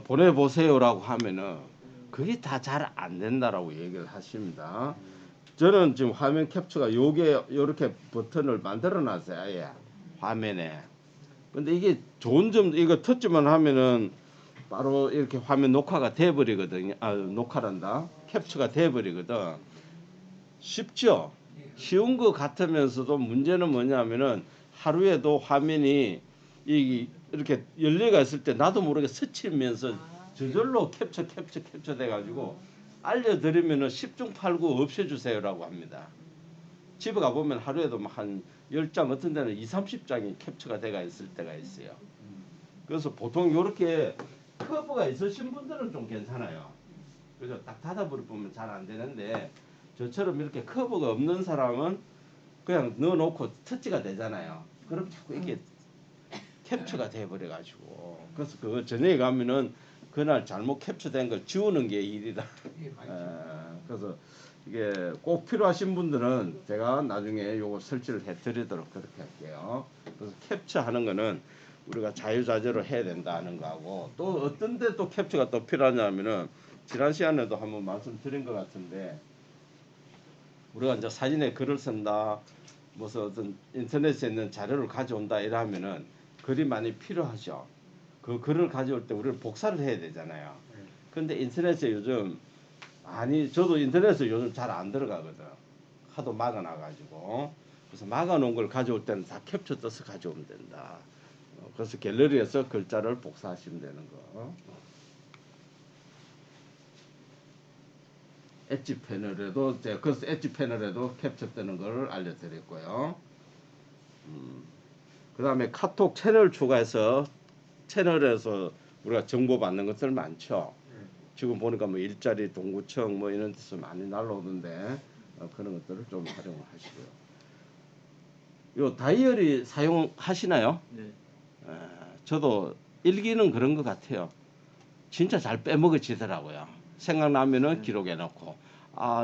보내보세요라고 하면은 그게 다 잘 안 된다라고 얘기를 하십니다. 저는 지금 화면 캡처가 요게 요렇게 버튼을 만들어 놨어요. 아예 화면에. 근데 이게 좋은 점, 이거 터치만 하면은 바로 이렇게 화면 녹화가 돼 버리거든요. 녹화란다. 캡처가 돼 버리거든. 쉽죠? 쉬운 것 같으면서도 문제는 뭐냐면은 하루에도 화면이 이렇게 열려가 있을 때 나도 모르게 스치면서 저절로 캡처 돼가지고 알려드리면은 10중 8구 없애주세요라고 합니다. 집에 가보면 하루에도 한 10장, 어떤 데는 2, 30장이 캡처가 돼가 있을 때가 있어요. 그래서 보통 이렇게 커브가 있으신 분들은 좀 괜찮아요. 그래서 딱 닫아버리면 잘 안 되는데, 저처럼 이렇게 커브가 없는 사람은 그냥 넣어놓고 터치가 되잖아요. 그럼 자꾸 이게 캡처가 돼버려가지고, 그래서 그 저녁에 가면은 그날 잘못 캡처된 걸 지우는 게 일이다. 그래서 이게 꼭 필요하신 분들은 제가 나중에 요거 설치를 해드리도록 그렇게 할게요. 그래서 캡처하는 거는 우리가 자유자재로 해야 된다는 거하고, 또 어떤 데 또 캡처가 또 필요하냐면은 지난 시간에도 한번 말씀드린 것 같은데, 우리가 이제 사진에 글을 쓴다, 무슨 어떤 인터넷에 있는 자료를 가져온다 이러면은 글이 많이 필요하죠. 그 글을 가져올 때 우리를 복사를 해야 되잖아요. 근데 인터넷에 요즘 저도 인터넷에 요즘 잘 안 들어가거든. 하도 막아놔가지고. 그래서 막아놓은 걸 가져올 때는 다 캡처 떠서 가져오면 된다. 그래서 갤러리에서 글자를 복사하시면 되는 거. 엣지 패널에도, 그래서 엣지 패널에도 캡처되는 걸 알려드렸고요. 그 다음에 카톡 채널 추가해서 채널에서 우리가 정보 받는 것들 많죠. 지금 보니까 뭐 일자리 동구청 뭐 이런 데서 많이 날라오는데 그런 것들을 좀 활용하시고요. 요 다이어리 사용하시나요? 네. 저도 일기는 그런 것 같아요. 진짜 잘 빼먹어지더라고요. 생각나면은 기록해 놓고,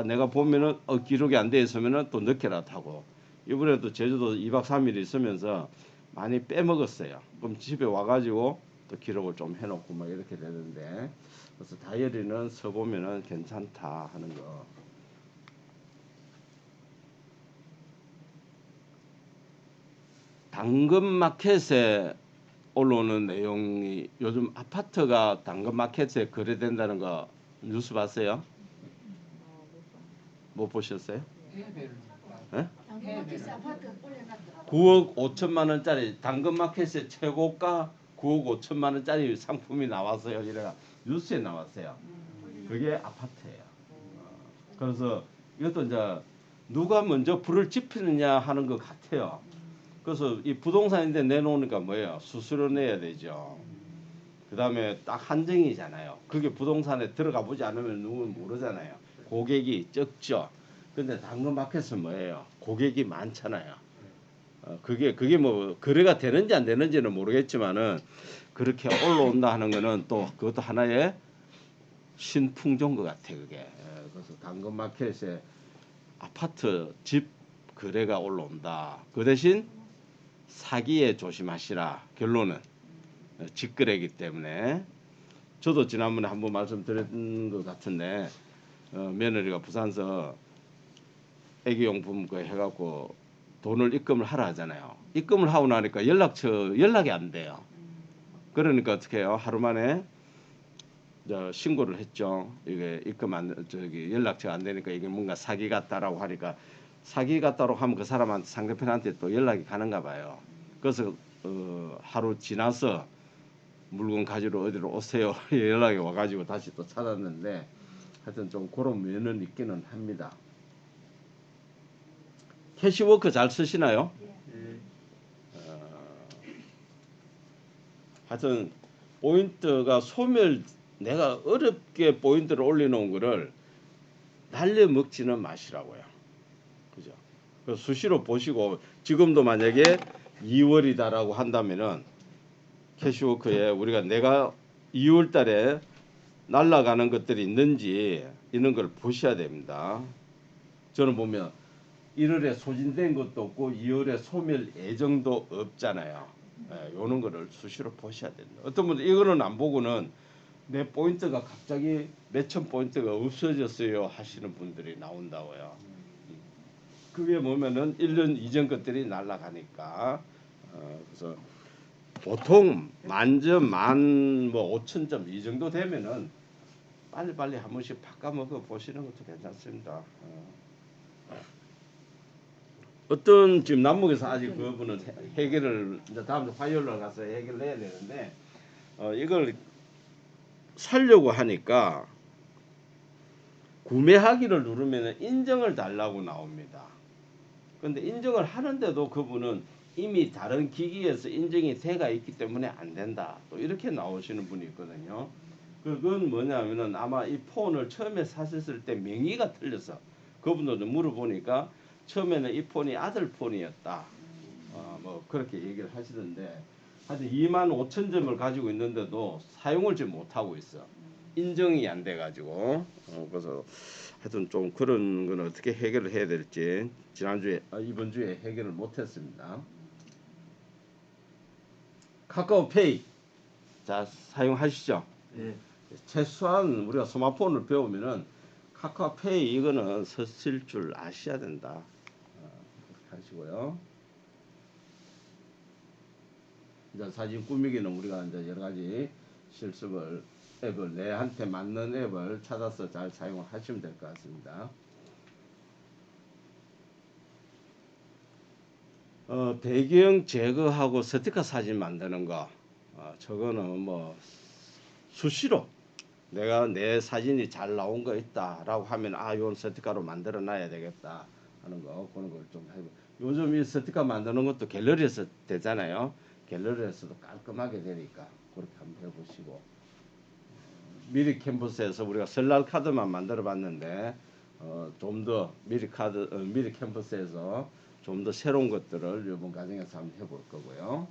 내가 보면은 기록이 안 돼 있으면은 또 늦게라도 하고. 이번에도 제주도 2박 3일 있으면서 많이 빼먹었어요. 그럼 집에 와가지고 또 기록을 좀 해놓고 뭐 이렇게 되는데, 그래서 다이어리는 써보면은 괜찮다 하는 거. 당근마켓에 올라오는 내용이, 요즘 아파트가 당근마켓에 거래된다는 거 뉴스 봤어요? 못 보셨어요? 예? 당근마켓에 아파트 올려놨더라고요. 9억 5천만 원짜리 당근마켓의 최고가 9억 5천만 원짜리 상품이 나왔어요. 이래가 뉴스에 나왔어요. 그게 아파트예요. 그래서 이것도 이제 누가 먼저 불을 지피느냐 하는 것 같아요. 그래서 이 부동산인데 내놓으니까 뭐예요? 수수료 내야 되죠. 그 다음에 딱 한정이잖아요. 그게 부동산에 들어가 보지 않으면 누구는 모르잖아요. 고객이 적죠. 근데 당근마켓은 뭐예요? 고객이 많잖아요. 그게 뭐 거래가 되는지 안 되는지는 모르겠지만은 그렇게 올라온다 하는 거는 또 그것도 하나의 신풍조인 것 같아. 그게. 그래서 당근마켓에 아파트 집 거래가 올라온다. 그 대신 사기에 조심하시라. 결론은 직거래이기 때문에. 저도 지난번에 한번 말씀드린 것 같은데, 며느리가 부산서 애기용품 그 해갖고 돈을 입금을 하라 하잖아요. 입금을 하고 나니까 연락이 안 돼요. 그러니까 어떻게 해요? 하루 만에 신고를 했죠. 이게 연락처가 안 되니까 이게 뭔가 사기 같다라고 하니까, 사기 같다고 하면 그 사람한테, 상대편한테 또 연락이 가는가 봐요. 그래서 하루 지나서 물건 가지러 어디로 오세요 연락이 와가지고 다시 또 찾았는데, 하여튼 좀 그런 면은 있기는 합니다. 캐시워크 잘 쓰시나요? 하여튼 포인트가 내가 어렵게 포인트를 올려놓은 거를 날려먹지는 마시라고요. 그죠? 그래서 수시로 보시고, 지금도 만약에 2월이다라고 한다면은 캐시워크에 내가 2월 달에 날아가는 것들이 있는지 이런 걸 보셔야 됩니다. 저는 보면 1월에 소진된 것도 없고 2월에 소멸 예정도 없잖아요. 요런 거를 수시로 보셔야 됩니다. 어떤 분들 이거는 안 보고는 내 포인트가 갑자기 몇천 포인트가 없어졌어요 하시는 분들이 나온다고요. 그게 뭐면은 1년 이전 것들이 날아가니까 그래서 보통 만점 만뭐 5,000점 이 정도 되면은 빨리빨리 한 번씩 바꿔 먹어 보시는 것도 괜찮습니다. 어떤 지금 남북에서 아직 그 부분은 해결을 이제 다음 주 화요일 날 가서 해결을 해야 되는데 이걸 살려고 하니까 구매하기를 누르면 인정을 달라고 나옵니다. 근데 인정을 하는데도 그분은 이미 다른 기기에서 인정이 돼가 있기 때문에 안 된다. 또 이렇게 나오시는 분이 있거든요. 그건 뭐냐면은 아마 이 폰을 처음에 사셨을 때 명의가 틀려서 그분들도 물어보니까 처음에는 이 폰이 아들 폰이었다. 뭐 그렇게 얘기를 하시던데 하여튼 25,000점을 가지고 있는데도 사용을 지금 못하고 있어. 인정이 안 돼가지고 그래서 하여튼 좀 그런 건 어떻게 해결을 해야 될지 지난주에 이번 주에 해결을 못했습니다. 카카오페이 자 사용하시죠. 네. 최소한 우리가 스마트폰을 배우면은 카카오페이 이거는 쓰실 줄 아셔야 된다. 그렇게 하시고요. 이제 사진 꾸미기는 우리가 이제 여러 가지 실습을 앱을 내한테 맞는 앱을 찾아서 잘 사용을 하시면 될 것 같습니다. 배경 제거하고 스티커 사진 만드는 거 저거는 뭐 수시로 내가 내 사진이 잘 나온 거 있다라고 하면 이건 스티커로 만들어 놔야 되겠다 하는 거 그런 걸 좀 해보. 요즘 이 스티커 만드는 것도 갤러리에서 되잖아요. 갤러리에서도 깔끔하게 되니까 그렇게 한번 해보시고 미리 캔버스에서 우리가 설날 카드만 만들어 봤는데 좀 더 미리 캔버스에서 좀 더 새로운 것들을 이번 과정에서 한번 해볼 거고요.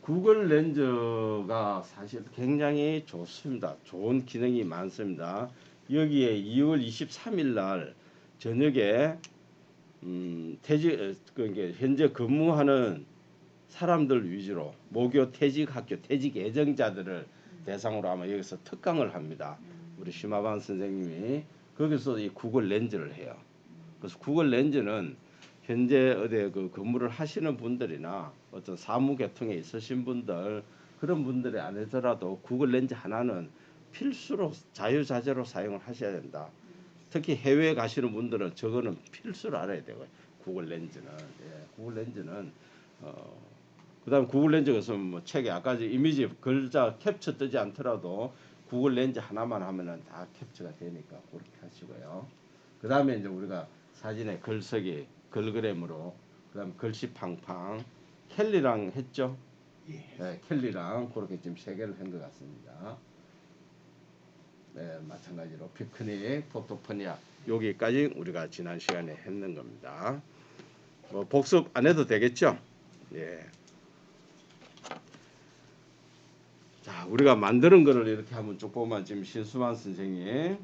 구글 렌즈가 사실 굉장히 좋습니다. 좋은 기능이 많습니다. 여기에 2월 23일 날 저녁에 현재 근무하는 사람들 위주로 모교 퇴직학교 퇴직 예정자들을 대상으로 아마 여기서 특강을 합니다. 우리 심화반 선생님이 거기서 이 구글 렌즈를 해요. 그래서 구글 렌즈는 현재 어디 그 근무를 하시는 분들이나 어떤 사무 계통에 있으신 분들 그런 분들이 아니더라도 구글 렌즈 하나는 필수로 자유자재로 사용을 하셔야 된다. 특히 해외에 가시는 분들은 저거는 필수로 알아야 되고요. 구글 렌즈는 구글 렌즈는 그다음 구글 렌즈에서 뭐 책에 아까 이미지 글자 캡처 뜨지 않더라도 구글 렌즈 하나만 하면은 다 캡처가 되니까 그렇게 하시고요. 그다음에 이제 우리가 사진에 글쓰기 글그램으로 그다음 글씨 팡팡 켈리랑 했죠. 네, 켈리랑 그렇게 지금 세 개를 한 것 같습니다. 네, 마찬가지로 피크닉, 포토포니아 여기까지 우리가 지난 시간에 했는 겁니다. 뭐 복습 안 해도 되겠죠? 예. 자, 우리가 만드는 거를 이렇게 한번 쭉 보면 지금 신수만 선생님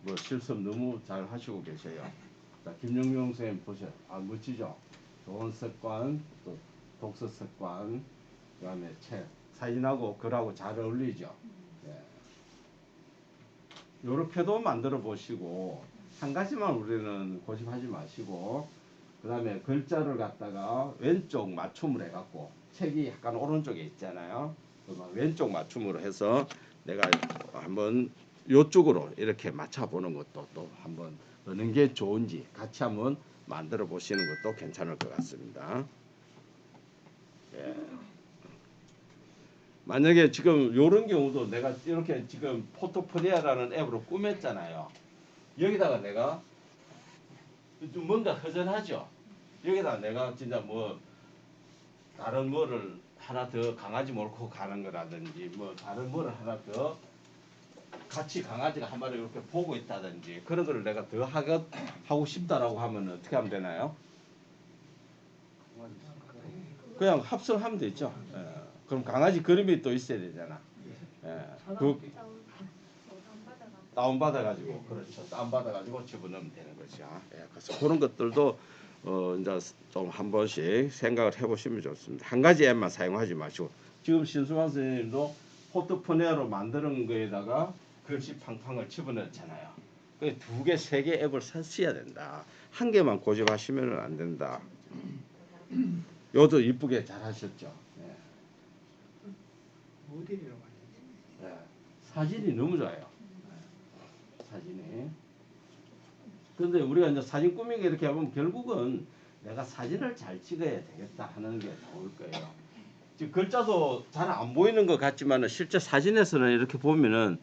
뭐 실습 너무 잘 하시고 계셔요. 자, 김용용 선생님 보세요. 멋지죠? 좋은 습관, 또 독서 습관, 그다음에 책, 사진하고 글하고 잘 어울리죠. 예. 요렇게도 만들어 보시고 한 가지만 우리는 고집하지 마시고 그다음에 글자를 갖다가 왼쪽 맞춤을 해갖고 책이 약간 오른쪽에 있잖아요. 왼쪽 맞춤으로 해서 내가 한번 요쪽으로 이렇게 맞춰보는 것도 또 한번 어느 게 좋은지 같이 한번 만들어 보시는 것도 괜찮을 것 같습니다. 예. 만약에 지금 이런 경우도 내가 이렇게 지금 포토포니아라는 앱으로 꾸몄잖아요. 여기다가 내가 좀 뭔가 허전하죠. 여기다 내가 진짜 뭐 다른 뭐를 하나 더 강아지 몰고 가는 거라든지 뭐 다른 뭐를 하나 더 같이 강아지가 한 마리 이렇게 보고 있다든지 그런 거를 내가 더 하고 싶다라고 하면 어떻게 하면 되나요? 그냥 합성하면 되죠. 예. 그럼 강아지 그림이 또 있어야 되잖아. 예. 그 다운받아가지고 그렇죠. 다운받아가지고 집어넣으면 되는 거죠. 예. 그래서 그런 것들도 이제 좀 한 번씩 생각을 해보시면 좋습니다. 한 가지 앱만 사용하지 마시고 지금 신수만 선생님도 포트포니아로 만드는 거에다가 글씨 팡팡을 집어넣잖아요. 그 2개, 3개 앱을 쓰셔야 된다. 한 개만 고집하시면 안 된다. 요도 이쁘게 잘 하셨죠. 예. 모델이라고 하죠. 예. 사진이 너무 좋아요. 예. 사진이. 근데 우리가 이제 사진 꾸미기 이렇게 하면 결국은 내가 사진을 잘 찍어야 되겠다 하는 게 나올 거예요. 지금 글자도 잘 안 보이는 것 같지만 실제 사진에서는 이렇게 보면은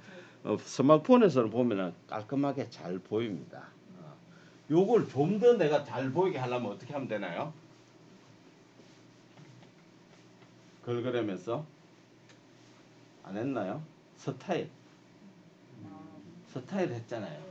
스마트폰에서는 보면은 깔끔하게 잘 보입니다. 요걸 좀 더 내가 잘 보이게 하려면 어떻게 하면 되나요? 걸그램에서 안 했나요? 스타일 했잖아요.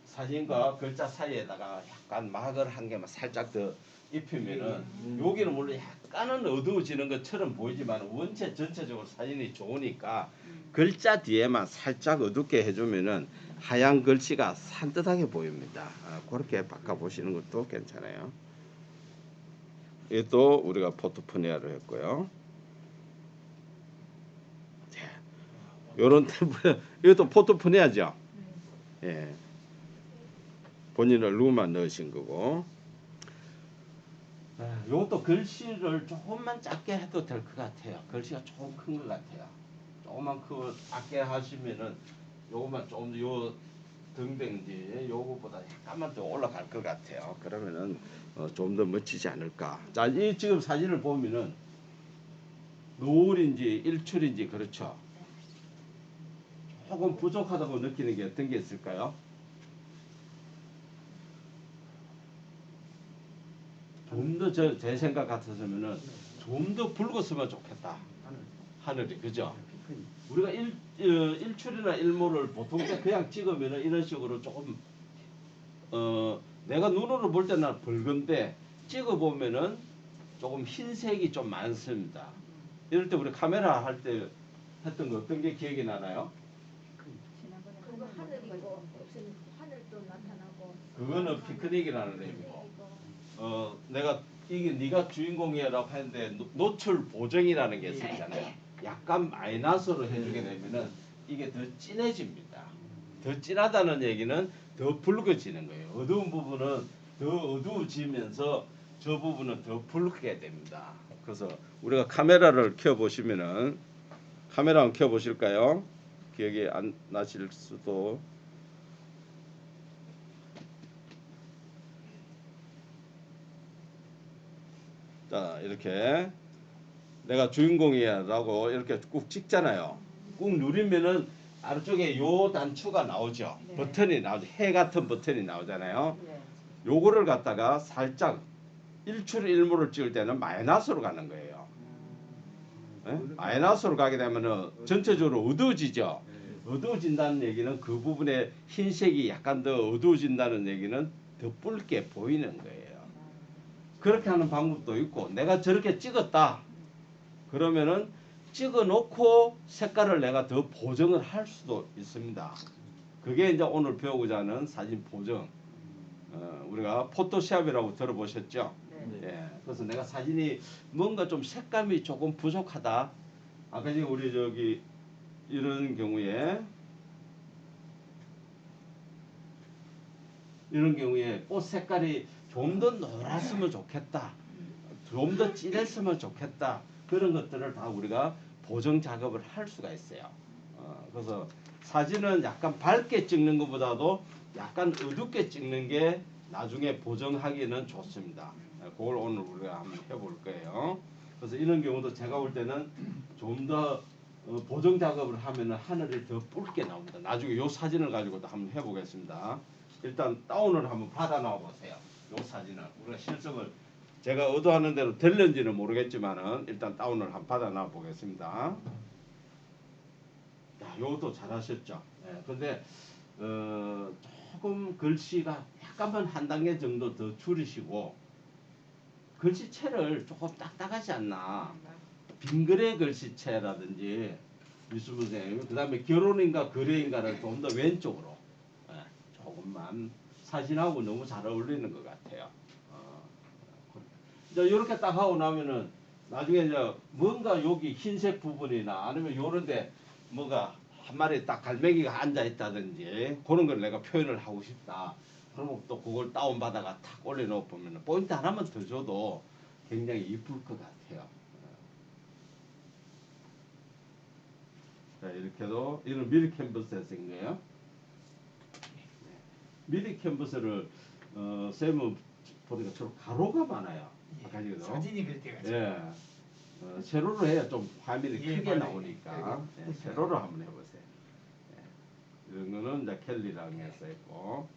사진과 글자 사이에다가 약간 막을 한 개만 살짝 더 입히면은 여기는 물론 약간은 어두워지는 것처럼 보이지만 원체 전체적으로 사진이 좋으니까 글자 뒤에만 살짝 어둡게 해주면은 하얀 글씨가 산뜻하게 보입니다. 그렇게 바꿔보시는 것도 괜찮아요. 이것도 우리가 포트포니아로 했고요. 요런 템플 이것도 포트포니아죠. 예. 본인의 룸만 넣으신 거고. 요것도 글씨를 조금만 작게 해도 될 것 같아요. 글씨가 조금 큰 것 같아요. 조금만 크고 작게 하시면은 요것만 좀 요 등등지 요거보다 약간만 더 올라갈 것 같아요. 그러면은 좀 더 멋지지 않을까. 자, 이 지금 사진을 보면은 노을인지 일출인지 그렇죠. 조금 부족하다고 느끼는 게 어떤 게 있을까요? 좀 더 제 생각 같아서면은 좀 더 붉었으면 좋겠다. 하늘이 그죠? 우리가 일출이나 일몰을 보통 때 그냥 찍으면은 이런 식으로 조금 내가 눈으로 볼 때는 붉은데 찍어 보면은 조금 흰색이 좀 많습니다. 이럴 때 우리 카메라 할 때 했던 거 어떤 게 기억이 나나요? 그거 하늘이고 무슨 하늘도 나타나고. 그거는 피크닉이라는 의미고. 내가 이게 네가 주인공이야라고 했는데 노출 보정이라는 게 있었잖아요. 약간 마이너스로 해주게 되면은 이게 더 진해집니다. 더 진하다는 얘기는 더 붉어지는 거예요. 어두운 부분은 더 어두워지면서 저 부분은 더 붉게 됩니다. 그래서 우리가 카메라를 켜 보시면은 카메라 한번 켜 보실까요? 기억이 안 나실 수도. 자, 이렇게 내가 주인공이야라고 이렇게 꾹 찍잖아요. 꾹 누르면은 아래쪽에 요 단추가 나오죠. 네. 버튼이 나오죠. 해 같은 버튼이 나오잖아요. 네. 요거를 갖다가 살짝 일출 일몰을 찍을 때는 마이너스로 가는 거예요. 네? 마이너스로 가게 되면은 전체적으로 어두워지죠. 어두워진다는 얘기는 그 부분에 흰색이 약간 더 어두워진다는 얘기는 더 붉게 보이는 거예요. 그렇게 하는 방법도 있고 내가 저렇게 찍었다 그러면은 찍어 놓고 색깔을 내가 더 보정을 할 수도 있습니다. 그게 이제 오늘 배우고자 하는 사진 보정. 우리가 포토샵이라고 들어보셨죠? 네. 예. 그래서 내가 사진이 뭔가 좀 색감이 조금 부족하다. 아까 지금 우리 저기 이런 경우에 꽃 색깔이 좀 더 노랗으면 좋겠다. 좀 더 진했으면 좋겠다. 그런 것들을 다 우리가 보정 작업을 할 수가 있어요. 그래서 사진은 약간 밝게 찍는 것보다도 약간 어둡게 찍는 게 나중에 보정하기는 좋습니다. 그걸 오늘 우리가 한번 해볼 거예요. 그래서 이런 경우도 제가 볼 때는 좀 더 보정 작업을 하면은 하늘이 더 붉게 나옵니다. 나중에 이 사진을 가지고도 한번 해보겠습니다. 일단 다운을 한번 받아 나와 보세요. 이 사진을 우리가 실습을 제가 의도하는 대로 될는지는 모르겠지만은 일단 다운을 한번 받아 놔 보겠습니다. 야, 요것도 잘하셨죠. 예, 근데 조금 글씨가 약간만 한 단계 정도 더 줄이시고 글씨체를 조금 딱딱하지 않나. 빙그레 글씨체라든지 미술부생 그다음에 결혼인가 거래인가를 좀 더 왼쪽으로 조금만 사진하고 너무 잘 어울리는 것 같아요. 이제 이렇게 딱 하고 나면은 나중에 이제 뭔가 여기 흰색 부분이나 아니면 요런데 뭐가 한 마리 딱 갈매기가 앉아 있다든지 그런 걸 내가 표현을 하고 싶다. 그러면 또 그걸 다운받아가 탁 올려놓고 보면 포인트 하나만 더 줘도 굉장히 이쁠 것 같아요. 자, 이렇게도 이런 미리 캔버스에서 쓴 거예요. 미리 캔버스를 쌤은 보니까 주로 가로가 많아요. 아까 지금 사진이 그렇게 가죠. 예. 세로로 해야 좀 화면이 예, 크게 맞아요. 나오니까 예, 세로로 한번 해보세요. 예. 이런 거는 이제 켈리랑 해서 했고,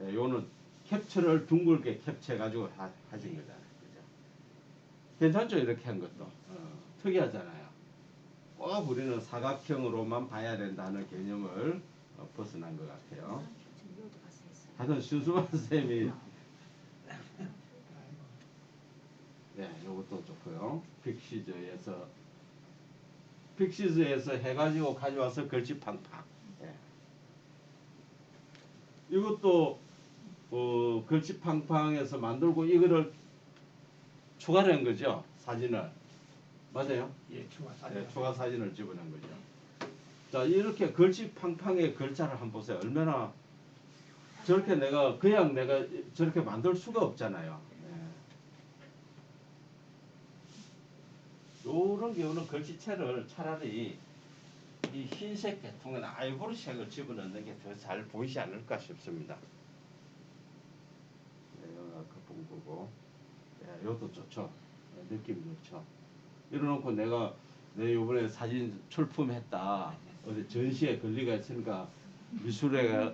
예, 요는 캡처를 둥글게 캡처해가지고 하신 거잖아요. 그죠? 괜찮죠? 이렇게 한 것도. 특이하잖아요. 꼭 우리는 사각형으로만 봐야 된다는 개념을 벗어난 것 같아요. 하여튼 신수만 쌤이 네, 요것도 좋고요. 픽시즈에서 해가지고 가져와서 글씨 팡팡. 예. 이것도 글씨 팡팡에서 만들고 이거를 추가를 한 거죠. 사진을. 맞아요? 예, 추가 사진. 네, 추가 사진을 집어넣은 거죠. 자, 이렇게 글씨 팡팡의 글자를 한번 보세요. 얼마나 저렇게 그냥 내가 저렇게 만들 수가 없잖아요. 요런 경우는 글씨체를 차라리 이 흰색 계통은 아이보리색을 집어넣는 게 더 잘 보이지 않을까 싶습니다. 네, 여기가 거품 보고, 네, 이것도 좋죠. 네, 느낌 좋죠. 이래놓고 내 요번에 사진 출품했다. 어디 전시에 권리가 있으니까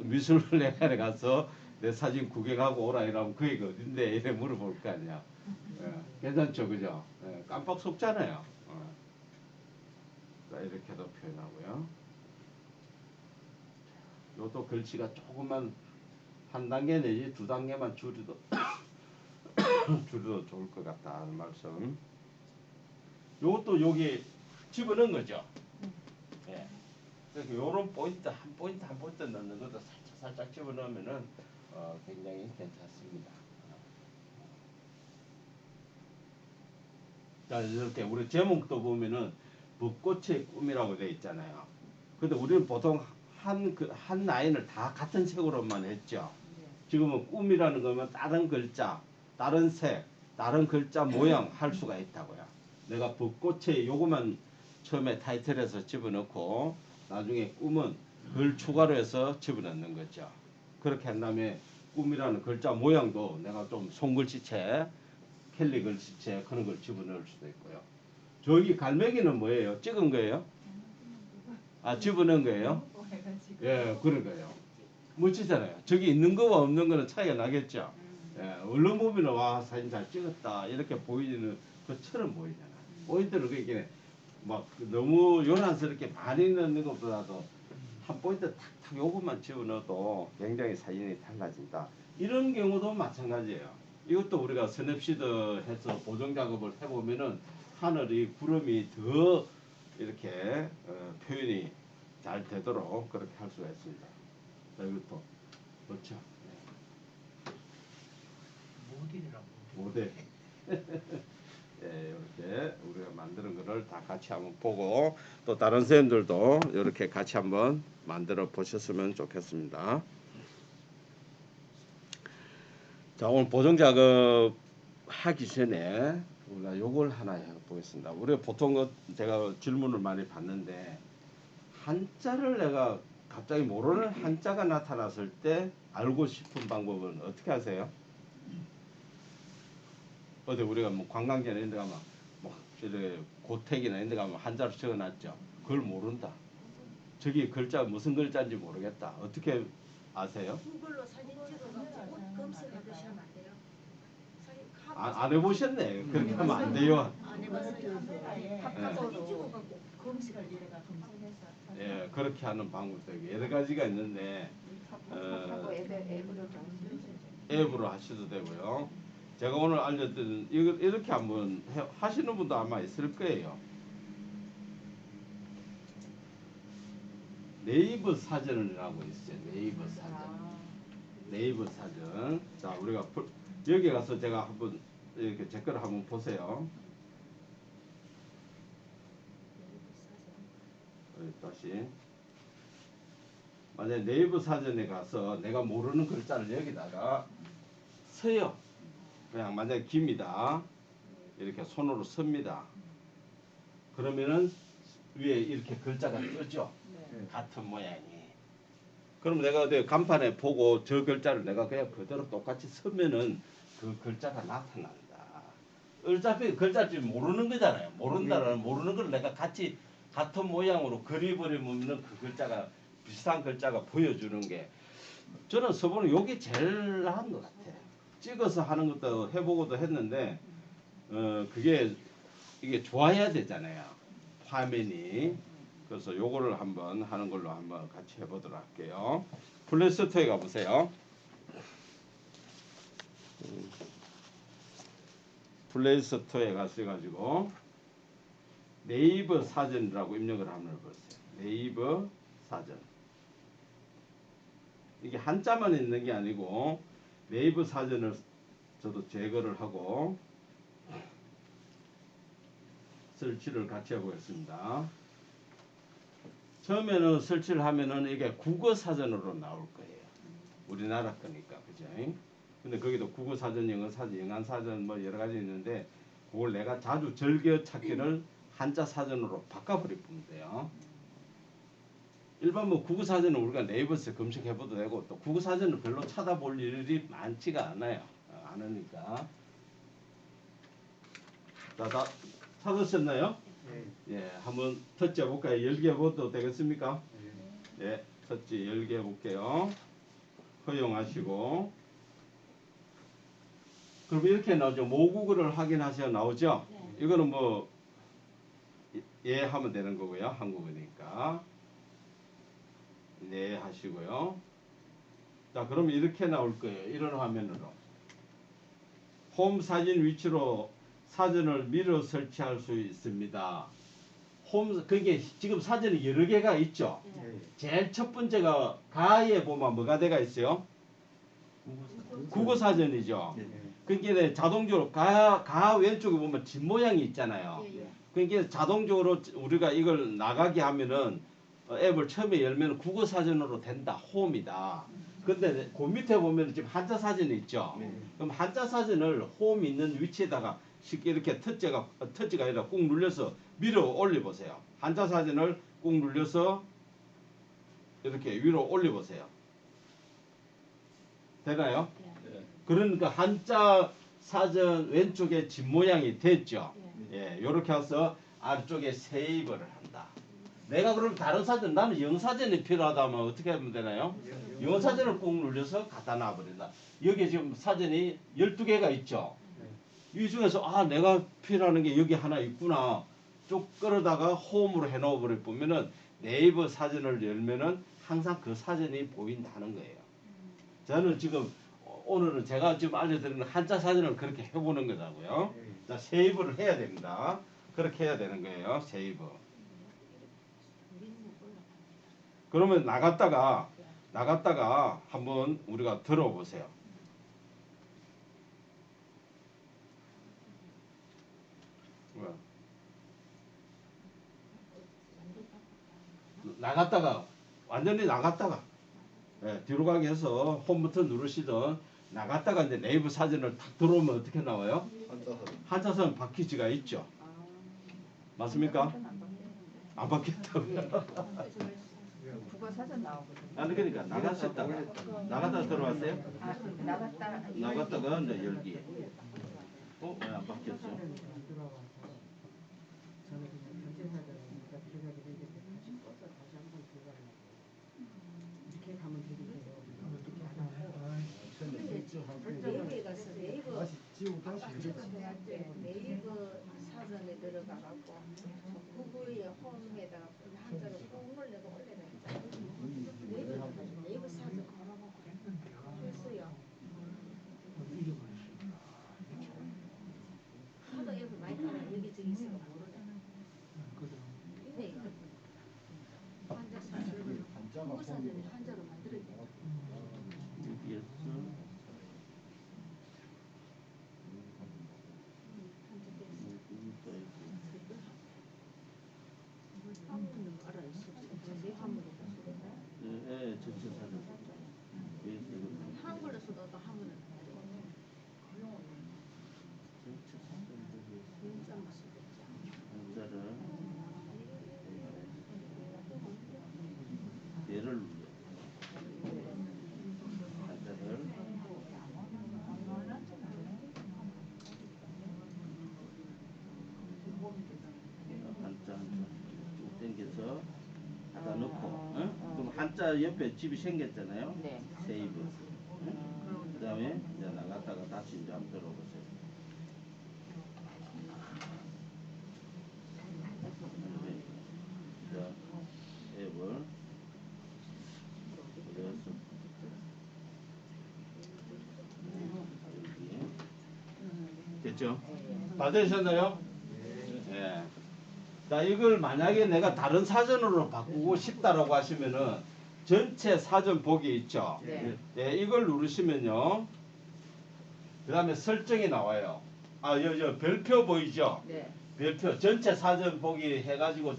미술회관에 가서 내 사진 구경하고 오라 이러면 그게 어딘데 이래 물어볼 거 아니야. 예, 괜찮죠, 그죠? 예, 깜빡 속잖아요. 자, 이렇게도 표현하고요. 요것도 글씨가 조금만 한 단계 내지 두 단계만 줄여도 줄여도 좋을 것 같다 하는 말씀. 요것도 여기 집어넣은 거죠. 예. 그래서 요런 포인트 한 포인트 넣는 것도 살짝 집어넣으면은 굉장히 괜찮습니다. 자, 이렇게 우리 제목도 보면은 벚꽃의 꿈이라고 되어 있잖아요. 근데 우리는 보통 한 라인을 다 같은 색으로만 했죠. 지금은 꿈이라는 거면 다른 글자, 다른 색, 다른 글자 모양 할 수가 있다고요. 내가 벚꽃의 요거만 처음에 타이틀에서 집어넣고 나중에 꿈은 글 추가로 해서 집어넣는 거죠. 그렇게 한 다음에 꿈이라는 글자 모양도 내가 좀 손글씨체, 켈리 글씨체 그런 걸 집어넣을 수도 있고요. 저기 갈매기는 뭐예요? 찍은 거예요? 아, 집어넣은 거예요? 예, 그런 거예요. 멋지잖아요. 저기 있는 거와 없는 거는 차이가 나겠죠. 예, 얼른 보면은 와 사진 잘 찍었다 이렇게 보이는 것처럼 보이잖아. 포인트를 그렇게 막 너무 요란스럽게 많이 넣는 것보다도 한 포인트 탁탁 요것만 집어넣어도 굉장히 사진이 달라진다. 이런 경우도 마찬가지예요. 이것도 우리가 스냅시드 해서 보정 작업을 해보면은 하늘이 구름이 더 이렇게 표현이 잘 되도록 그렇게 할 수가 있습니다. 자, 이것도 그렇죠. 모델이라고. 모델. 예, 이렇게 우리가 만드는 거를 다 같이 한번 보고 또 다른 선생님들도 이렇게 같이 한번 만들어 보셨으면 좋겠습니다. 자, 오늘 보정 작업 하기 전에 우리가 요걸 하나 해보겠습니다. 우리가 보통 제가 질문을 많이 받는데 한자를 내가 갑자기 모르는 한자가 나타났을 때 알고 싶은 방법은 어떻게 하세요? 어디 우리가 뭐 관광지나 이런 데 가면 뭐 이렇게 고택이나 이런 데 가면 한자로 적어놨죠. 그걸 모른다. 저기 글자 무슨 글자인지 모르겠다. 어떻게 아세요? 구글로 사진 찍어갖고 옷 검색하듯이 하면 안 돼요? 안 해보셨네. 그렇게 하면 안 돼요. 안 해봤어요. 사진 찍어갖고 검색을 검색해서 예, 그렇게 하는 방법도 있고 여러 가지가 있는데 앱으로 하셔도 되고요. 제가 오늘 알려드린 이렇게 한번 하시는 분도 아마 있을 거예요. 네이버 사전이라고 있어요. 네이버 사전. 네이버 사전. 자, 우리가 여기 가서 제가 한번 이렇게 제 거를 한번 보세요. 다시. 만약에 네이버 사전에 가서 내가 모르는 글자를 여기다가 써요. 그냥 만약에 김이다. 이렇게 손으로 씁니다. 그러면은 위에 이렇게 글자가 뜨죠. 같은 모양이. 그럼 내가 어디 간판에 보고 저 글자를 내가 그냥 그대로 똑같이 쓰면은 그 글자가 나타난다. 어차피 글자를 모르는 거잖아요. 모르는 걸 내가 같이 같은 모양으로 그려버리면 그 글자가 비슷한 글자가 보여주는 게 저는 서보는 요게 제일 나은 것 같아요. 찍어서 하는 것도 해보고도 했는데 그게 이게 좋아야 되잖아요. 화면이. 그래서 요거를 한번 하는 걸로 한번 같이 해보도록 할게요. 플레이스토어에 가보세요. 플레이스토어에 가셔가지고 네이버 사전이라고 입력을 한번 해보세요. 네이버 사전. 이게 한자만 있는 게 아니고 네이버 사전을 저도 제거를 하고 설치를 같이 해보겠습니다. 처음에는 설치를 하면은 이게 국어 사전으로 나올 거예요. 우리나라 거니까, 그죠? 근데 거기도 국어 사전, 영어 사전, 영한 사전 뭐 여러 가지 있는데 그걸 내가 자주 즐겨 찾기를 한자 사전으로 바꿔버리면 돼요. 일반 뭐 국어 사전은 우리가 네이버에서 검색해봐도 되고 또 국어 사전은 별로 찾아볼 일이 많지가 않아요. 않으니까. 자, 다 찾으셨나요? 예, 한번 터치 해볼까요? 열기 해봐도 되겠습니까? 예, 터치 열기 해볼게요. 허용하시고. 그럼 이렇게 나오죠. 모국어를 확인하셔야 나오죠? 이거는 뭐, 예 하면 되는 거고요. 한국어니까. 네 하시고요. 자, 그럼 이렇게 나올 거예요. 이런 화면으로. 홈 사진 위치로 사전을 밀어 설치할 수 있습니다. 그게 지금 사전이 여러 개가 있죠. 제일 첫 번째가 가에 보면 뭐가 돼가 있어요? 국어 사전이죠. 그게 자동적으로 가 왼쪽에 보면 집 모양이 있잖아요. 그게 자동적으로 우리가 이걸 나가게 하면은 앱을 처음에 열면 국어 사전으로 된다. 홈이다. 근데 그 밑에 보면 지금 한자 사전이 있죠. 그럼 한자 사전을 홈 있는 위치에다가 쉽게 이렇게 터치가 아니라 꾹 눌려서 밀어 올려 보세요. 한자 사전을 꾹 눌려서 이렇게 위로 올려 보세요. 되나요? 그러니까 한자 사전 왼쪽에 집 모양이 됐죠. 예, 이렇게 해서 아래쪽에 세이브를 한다. 내가 그럼 다른 사전, 나는 영사전이 필요하다면 어떻게 하면 되나요? 영사전을 꾹 눌려서 갖다 놔버린다. 여기 지금 사전이 12개가 있죠. 이 중에서 내가 필요하는 게 여기 하나 있구나. 쭉 끌어다가 홈으로 해놓아 버려 보면은 네이버 사전을 열면은 항상 그 사전이 보인다는 거예요. 저는 지금 오늘은 제가 지금 알려드리는 한자 사전을 그렇게 해보는 거라고요. 자, 세이브를 해야 됩니다. 그렇게 해야 되는 거예요. 세이브. 그러면 나갔다가 한번 우리가 들어보세요. 나갔다가 완전히 나갔다가 뒤로 가게 해서 홈 버튼 누르시던 나갔다가 이제 네이버 사전을 탁 들어오면 어떻게 나와요? 한자선 바퀴지가 있죠. 맞습니까? 안 바뀌었다고. 국어 사전 나오거든요. 아니 그러니까 나갔다가 들어왔어요? 나갔다가 이제 열기. 왜 안 바뀌었어? 네이버에 가서 네이버 네이버 사전에 들어가갖고 구글의 홈에다가 한자로 꾹 눌러서 올려야 네이버 사전 했어요. 하도 앱을 많이 따라 여기저기 있어서 모르네. 있네. 한자 사전 국어 사전을 한자로 만들어야 돼. 한국은 알아 있어. 내 한국은 예, 전체 사진. 한국에서도 한국은 전체 사진 보기 진짜 맛있겠지. 한자를 얘를 눌러. 한자를 한자 쭉 당겨서 다 넣고, 응? 그럼 한자 옆에 집이 생겼잖아요. 네. 세이브. 응? 그다음에 이제 나갔다가 다시 이제 한번 들어보세요. 자, 앱을 그래서 여기 됐죠? 다 되셨나요? 예. 자, 이걸 만약에 내가 다른 사전으로 바꾸고 싶다라고 하시면은 전체 사전 보기 있죠? 네. 예, 이걸 누르시면요. 그 다음에 설정이 나와요. 아, 여 별표 보이죠? 네. 별표 전체 사전 보기 해가지고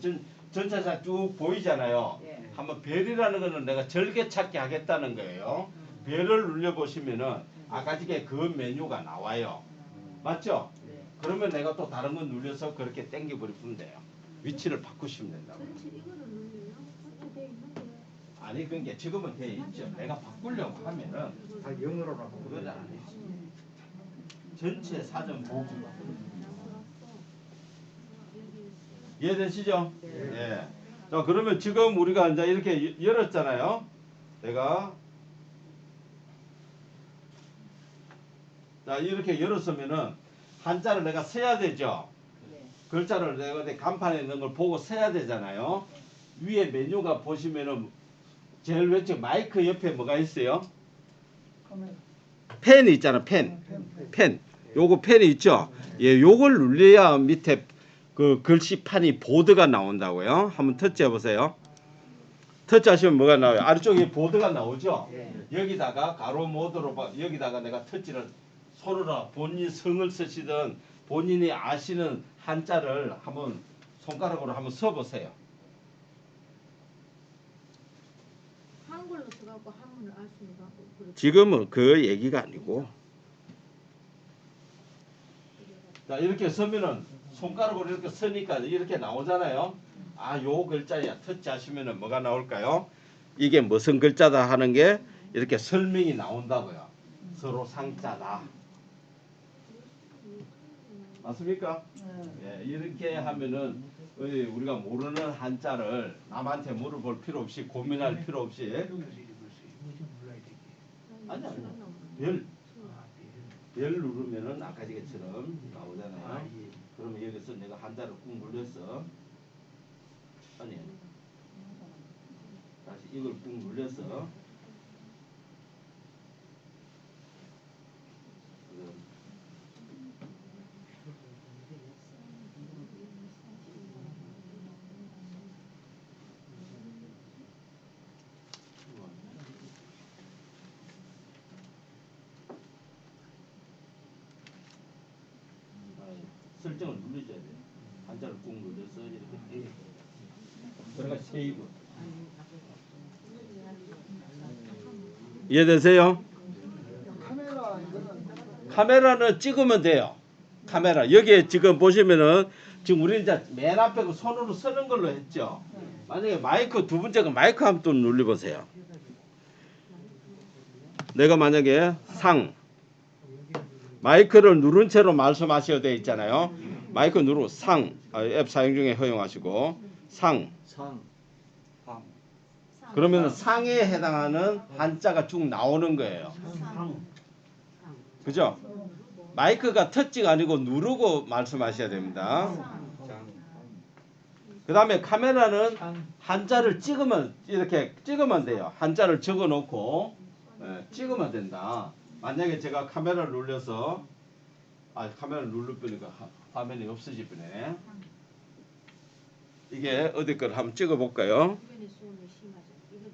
전체 사전 쭉 보이잖아요. 네. 한번 별이라는 거는 내가 절개찾기 하겠다는 거예요. 별을 눌려보시면은 아까 전에 그 메뉴가 나와요. 맞죠? 네. 그러면 내가 또 다른 거 눌려서 그렇게 당겨버리면 돼요. 위치를 바꾸시면 된다고. 전체 이거를 누르면 어떻게 돼 있는데 아니 그게 지금은 돼 있죠. 내가 바꾸려고 하면은 다 영어로 나오고. 그걸 안 해요. 전체 사전 보기. 이해되시죠? 예. 자 그러면 지금 우리가 이제 이렇게 열었잖아요. 내가 자 이렇게 열었으면은 한자를 내가 써야 되죠. 네. 글자를 내가 간판에 있는 걸 보고 써야 되잖아요. 위에 메뉴가 보시면은 제일 왼쪽 마이크 옆에 뭐가 있어요? 펜이 있잖아. 펜. 요거 펜이 있죠. 예, 요걸 눌려야 밑에 그 글씨판이 보드가 나온다고요. 한번 터치해 보세요. 터치하시면 뭐가 나와요? 아래쪽에 보드가 나오죠. 여기다가 가로 모드로 여기다가 내가 터치를 손으로 본인 성을 쓰시든 본인이 아시는 한자를 한번 손가락으로 한번 써보세요. 한글로 써갖고 한문을 알 수 있는 거. 지금은 그 얘기가 아니고 자 이렇게 서면은 손가락으로 이렇게 서니까 이렇게 나오잖아요. 아 요 글자야 터치하시면은 뭐가 나올까요? 이게 무슨 글자다 하는 게 이렇게 설명이 나온다고요. 서로 상자다. 맞습니까? 예, 이렇게 하면은 우리가 모르는 한자를 남한테 물어볼 필요 없이 고민할 필요 없이 여기서 읽을 수 있어. 이거 좀 눌러야 되지. 아니야. 별 누르면은 아까 전처럼 나오잖아요. 예. 그러면 여기서 내가 한자를 꾹 눌렸어. 아니 다시 이걸 꾹 눌렸어. 설정을 눌러줘야 돼. 한자를 꾹 눌러서 이렇게 들어가 세이브. 이해되세요? 카메라는 찍으면 돼요. 카메라 여기에 지금 보시면은 지금 우리 이제 맨 앞에 그 손으로 서는 걸로 했죠. 만약에 마이크 두 번째 그 마이크 한번 또 눌러보세요. 내가 만약에 마이크를 누른 채로 말씀하셔야 돼 있잖아요. 마이크 누르고 앱 사용 중에 허용하시고 그러면 상에 해당하는 한자가 쭉 나오는 거예요. 그죠? 마이크가 터치가 아니고 누르고 말씀하셔야 됩니다. 그 다음에 카메라는 한자를 찍으면 이렇게 찍으면 돼요. 한자를 적어 놓고 찍으면 된다. 만약에 제가 카메라를 눌러서 카메라를 누를 뻔니까 화면이 없어질 뻔해. 이게 어디 걸 한번 찍어 볼까요? 주변에 수험이 심하죠. 이거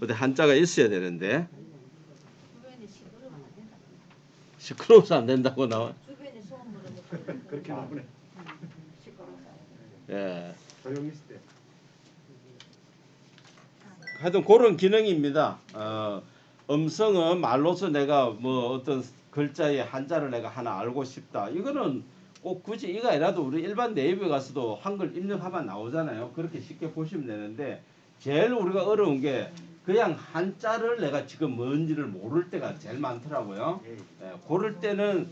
어디 한자가 있어야 되는데 주변에 시끄러우면 안 된다. 시끄러워서 안 된다고 나와. 주변에 소음 물어보고 그렇게 나오네. 시끄러워서. 예. 조용히 있을 때. 하여튼 그런 기능입니다. 음성은 말로서 내가 뭐 어떤 글자의 한자를 내가 하나 알고 싶다. 이거는 꼭 굳이 이거 아니라도 우리 일반 네이버에 가서도 한글 입력하면 나오잖아요. 그렇게 쉽게 보시면 되는데 제일 우리가 어려운 게 그냥 한자를 내가 지금 뭔지를 모를 때가 제일 많더라고요. 예. 그럴 때는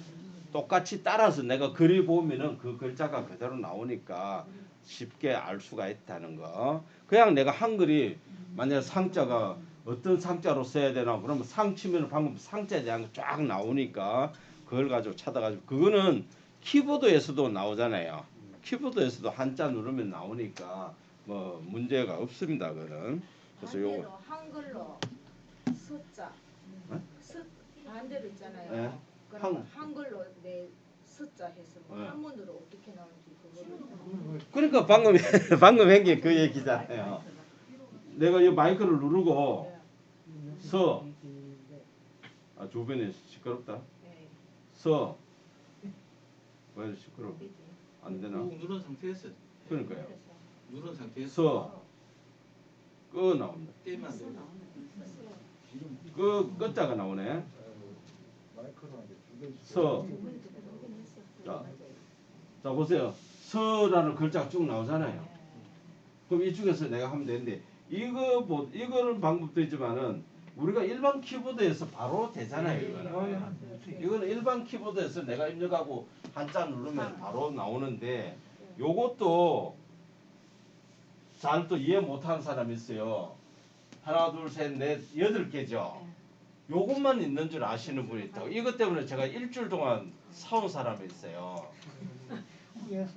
똑같이 따라서 내가 글이 보면은 그 글자가 그대로 나오니까 쉽게 알 수가 있다는 거. 그냥 내가 한글이 만약 상자가 어떤 상자로 써야 되나 그러면 상 치면 방금 상자에 대한 거 쫙 나오니까 그걸 가지고 찾아가지고 그거는 키보드에서도 나오잖아요. 키보드에서도 한자 누르면 나오니까 뭐 문제가 없습니다. 그거는. 그래서 요거 반대로 한글로 서자. 반대로 있잖아요. 네. 그럼 한글로 내 서자 해서 뭐 네. 한문으로 어떻게 나오는지 그거를. 그러니까 방금 방금 한 게 그 얘기잖아요. 내가 이 마이크를 누르고 서 주변에 시끄럽다. 네. 서 왜 시끄러? 안 되나? 꾹 누른 상태에서 그러니까요. 누른 상태에서 서 끄 나옵니다. 떼면 안 돼요. 끄자가 나오네. 마이크로 하게 두 개. 서. 자 보세요. 서라는 글자가 쭉 나오잖아요. 그럼 이쪽에서 내가 하면 되는데 이거는 방법도 있지만은 우리가 일반 키보드에서 바로 되잖아요. 이거는 일반 키보드에서 내가 입력하고 한자 누르면 바로 나오는데 요것도 잘 또 이해 못하는 사람이 있어요. 하나 둘 셋 넷 8개죠. 요것만 있는 줄 아시는 분이 있다고. 이것 때문에 제가 일주일 동안 사온 사람이 있어요.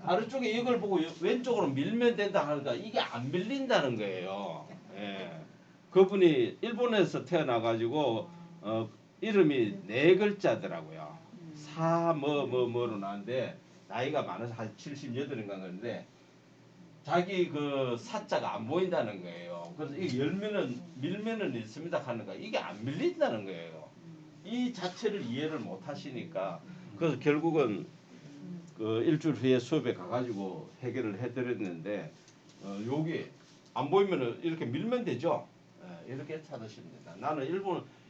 아래쪽에 이걸 보고 왼쪽으로 밀면 된다 하니까 이게 안 밀린다는 거예요. 예. 그분이 일본에서 태어나가지고 이름이 4글자더라고요. 뭐로 나는데 나이가 많아서 한 78인가 그런데 자기 그 사자가 안 보인다는 거예요. 그래서 이게 밀면은 있습니다 하는가 이게 안 밀린다는 거예요. 이 자체를 이해를 못 하시니까 그래서 결국은 그 일주일 후에 수업에 가가지고 해결을 해드렸는데 여기 안 보이면은 이렇게 밀면 되죠. 이렇게 찾으시면 된다. 나는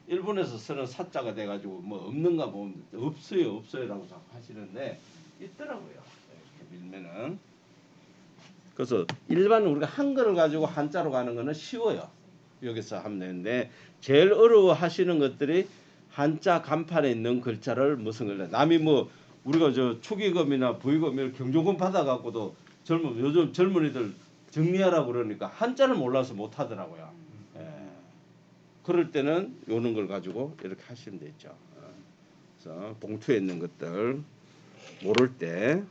일본에서 쓰는 사자가 돼가지고 뭐 없는가 보면 없어요라고 자꾸 하시는데 있더라고요. 이렇게 밀면은. 그래서 일반 우리가 한글을 가지고 한자로 가는 거는 쉬워요. 여기서 하면 되는데 제일 어려워하시는 것들이 한자 간판에 있는 글자를 무슨 글자. 남이 뭐 우리가 저 축의금이나 부의금을 경조금 받아갖고도 요즘 젊은이들 정리하라고 그러니까 한자를 몰라서 못 하더라고요. 그럴 때는 요런 걸 가지고 이렇게 하시면 되죠. 그래서 봉투에 있는 것들 모를 때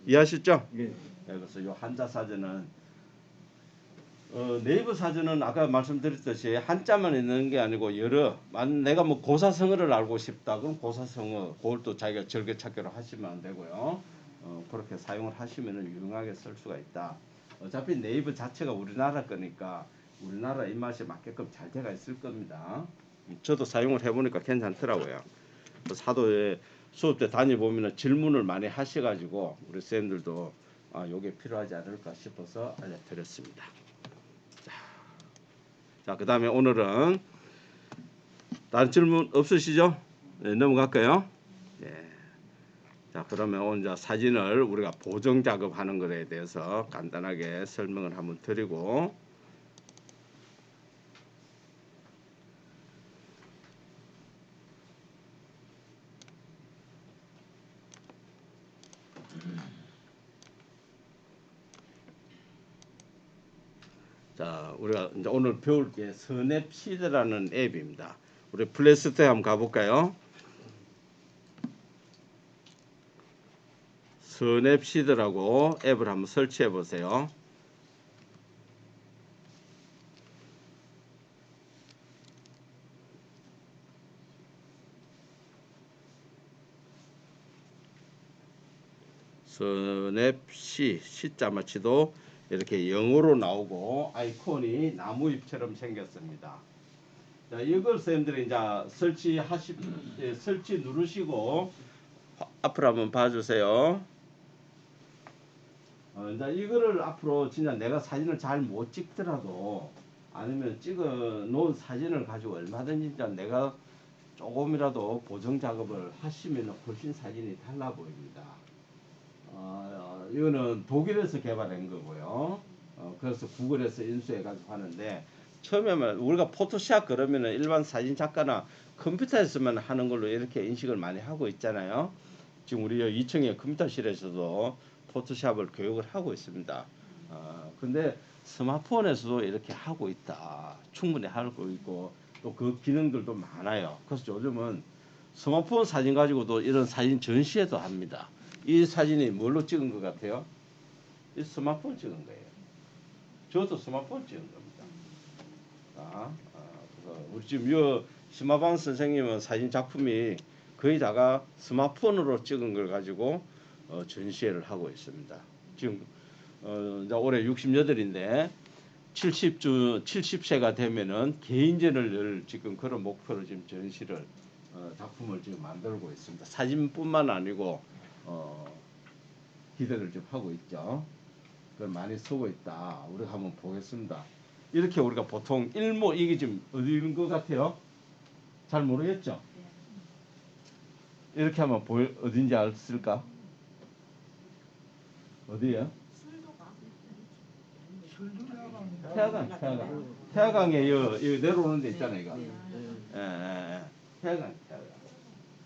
이해하셨죠? 예. 그래서 요 한자 사전은 네이버 사전은 아까 말씀드렸듯이 한자만 있는 게 아니고 내가 뭐 고사성어를 알고 싶다 그럼 고사성어 그걸 또 자기가 즐겨찾기로 하시면 안 되고요. 그렇게 사용을 하시면 유용하게 쓸 수가 있다. 어차피 네이버 자체가 우리나라 거니까 우리나라 입맛에 맞게끔 잘 돼가 있을 겁니다. 저도 사용을 해보니까 괜찮더라고요. 사도에 수업 때 다녀보면 질문을 많이 하셔가지고 우리 쌤들도 요게 필요하지 않을까 싶어서 알려드렸습니다. 자, 그 다음에 오늘은 다른 질문 없으시죠? 네, 넘어갈까요? 네. 자, 그러면 오늘 사진을 우리가 보정 작업하는 것에 대해서 간단하게 설명을 한번 드리고 자, 우리가 이제 오늘 배울 게 스냅시드라는 앱입니다. 우리 플레이스토어에 한번 가볼까요? 스냅시드라고 앱을 한번 설치해 보세요. 스냅시 시자 마치도 이렇게 영어로 나오고 아이콘이 나무잎처럼 생겼습니다. 자, 이걸 선생님들이 이제 설치 누르시고 앞으로 한번 봐주세요. 이제 이거를 앞으로 진짜 내가 사진을 잘 못 찍더라도 아니면 찍어 놓은 사진을 가지고 얼마든지 이제 내가 조금이라도 보정 작업을 하시면 훨씬 사진이 달라 보입니다. 이거는 독일에서 개발한 거고요. 그래서 구글에서 인수해가지고 하는데 처음에만 우리가 포토샵 그러면은 일반 사진 작가나 컴퓨터에서만 하는 걸로 이렇게 인식을 많이 하고 있잖아요. 지금 우리 2층에 컴퓨터실에서도 포토샵을 교육을 하고 있습니다. 근데 스마트폰에서도 이렇게 하고 있다. 충분히 하고 있고 또 그 기능들도 많아요. 그래서 요즘은 스마트폰 사진 가지고도 이런 사진 전시회도 합니다. 이 사진이 뭘로 찍은 것 같아요? 이 스마트폰 찍은 거예요. 저도 스마트폰 찍은 겁니다. 그래서 우리 지금 이 심화방 선생님은 사진 작품이 거의 다가 스마트폰으로 찍은 걸 가지고 전시회를 하고 있습니다. 지금 이제 올해 68인데 70세가 되면은 개인전을 지금 그런 목표로 지금 전시를 작품을 지금 만들고 있습니다. 사진뿐만 아니고 기대를 좀 하고 있죠. 그걸 많이 쓰고 있다. 우리가 한번 보겠습니다. 이렇게 우리가 보통 일모 이게 지금 어디인 것 같아요? 잘 모르겠죠? 이렇게 하면 어딘지 알았을까? 어디예요? 태화강에 여 내려오는 데 있잖아요, 이거. 태화강.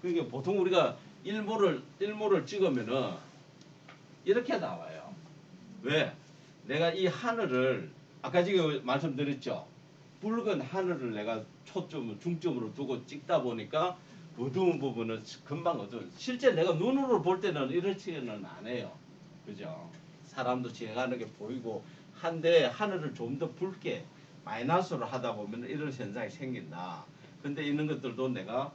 그러니까 보통 우리가 일모를 찍으면은 이렇게 나와요. 왜? 내가 이 하늘을 아까 지금 말씀드렸죠. 붉은 하늘을 내가 중점으로 두고 찍다 보니까 어두운 부분은 금방 어두운. 실제 내가 눈으로 볼 때는 이렇지는 않아요. 그죠? 사람도 지나가는 게 보이고 한데 하늘을 좀 더 붉게 마이너스로 하다 보면 이런 현상이 생긴다. 근데 이런 것들도 내가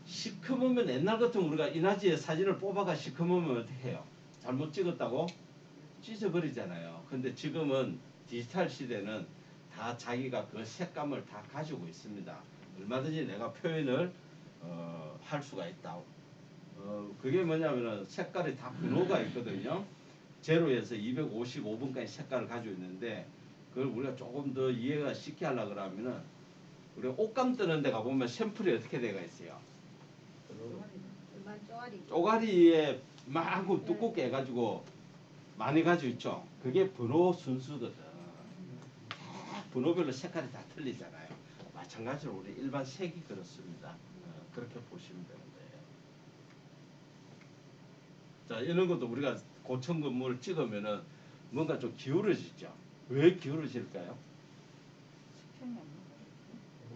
시커먼면 옛날 같은 우리가 이나지에 사진을 뽑아가 시커먼면 어떻게 해요? 잘못 찍었다고 찢어버리잖아요. 근데 지금은 디지털 시대는 다 자기가 그 색감을 다 가지고 있습니다. 얼마든지 내가 표현을 할 수가 있다. 그게 뭐냐면은 색깔이 다 번호가 있거든요. 0에서 255번까지 색깔을 가지고 있는데 그걸 우리가 조금 더 이해가 쉽게 하려고 그러면은 우리가 옷감 뜨는 데 가보면 샘플이 어떻게 되어 있어요? 쪼가리에 마구 두껍게 해가지고 많이 가지고 있죠. 그게 번호 순수거든. 번호별로 색깔이 다 틀리잖아요. 마찬가지로 우리 일반 색이 그렇습니다. 그렇게 보시면 되는 거예요. 자, 이런 것도 우리가 고층 건물을 찍으면은 뭔가 좀 기울어지죠. 왜 기울어질까요?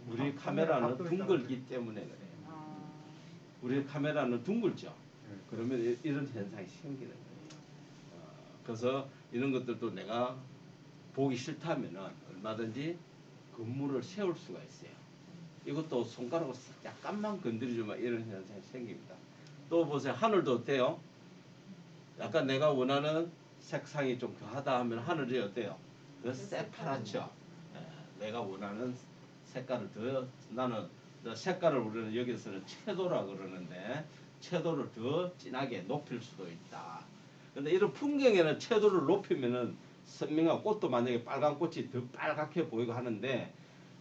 우리 카메라는 둥글기 때문에 그래요. 우리 카메라는 둥글죠. 그러면 이런 현상이 생기는 거예요. 그래서 이런 것들도 내가 보기 싫다면은 얼마든지 건물을 세울 수가 있어요. 이것도 손가락으로 약간만 건드려주면 이런 현상이 생깁니다. 또 보세요. 하늘도 어때요? 약간 내가 원하는 색상이 좀 더하다 하면 하늘이 어때요? 더 새파랗죠. 내가 원하는 색깔을 더 나는 색깔을 우리는 여기서는 채도라 그러는데 채도를 더 진하게 높일 수도 있다. 근데 이런 풍경에는 채도를 높이면은 선명한 꽃도 만약에 빨간 꽃이 더 빨갛게 보이고 하는데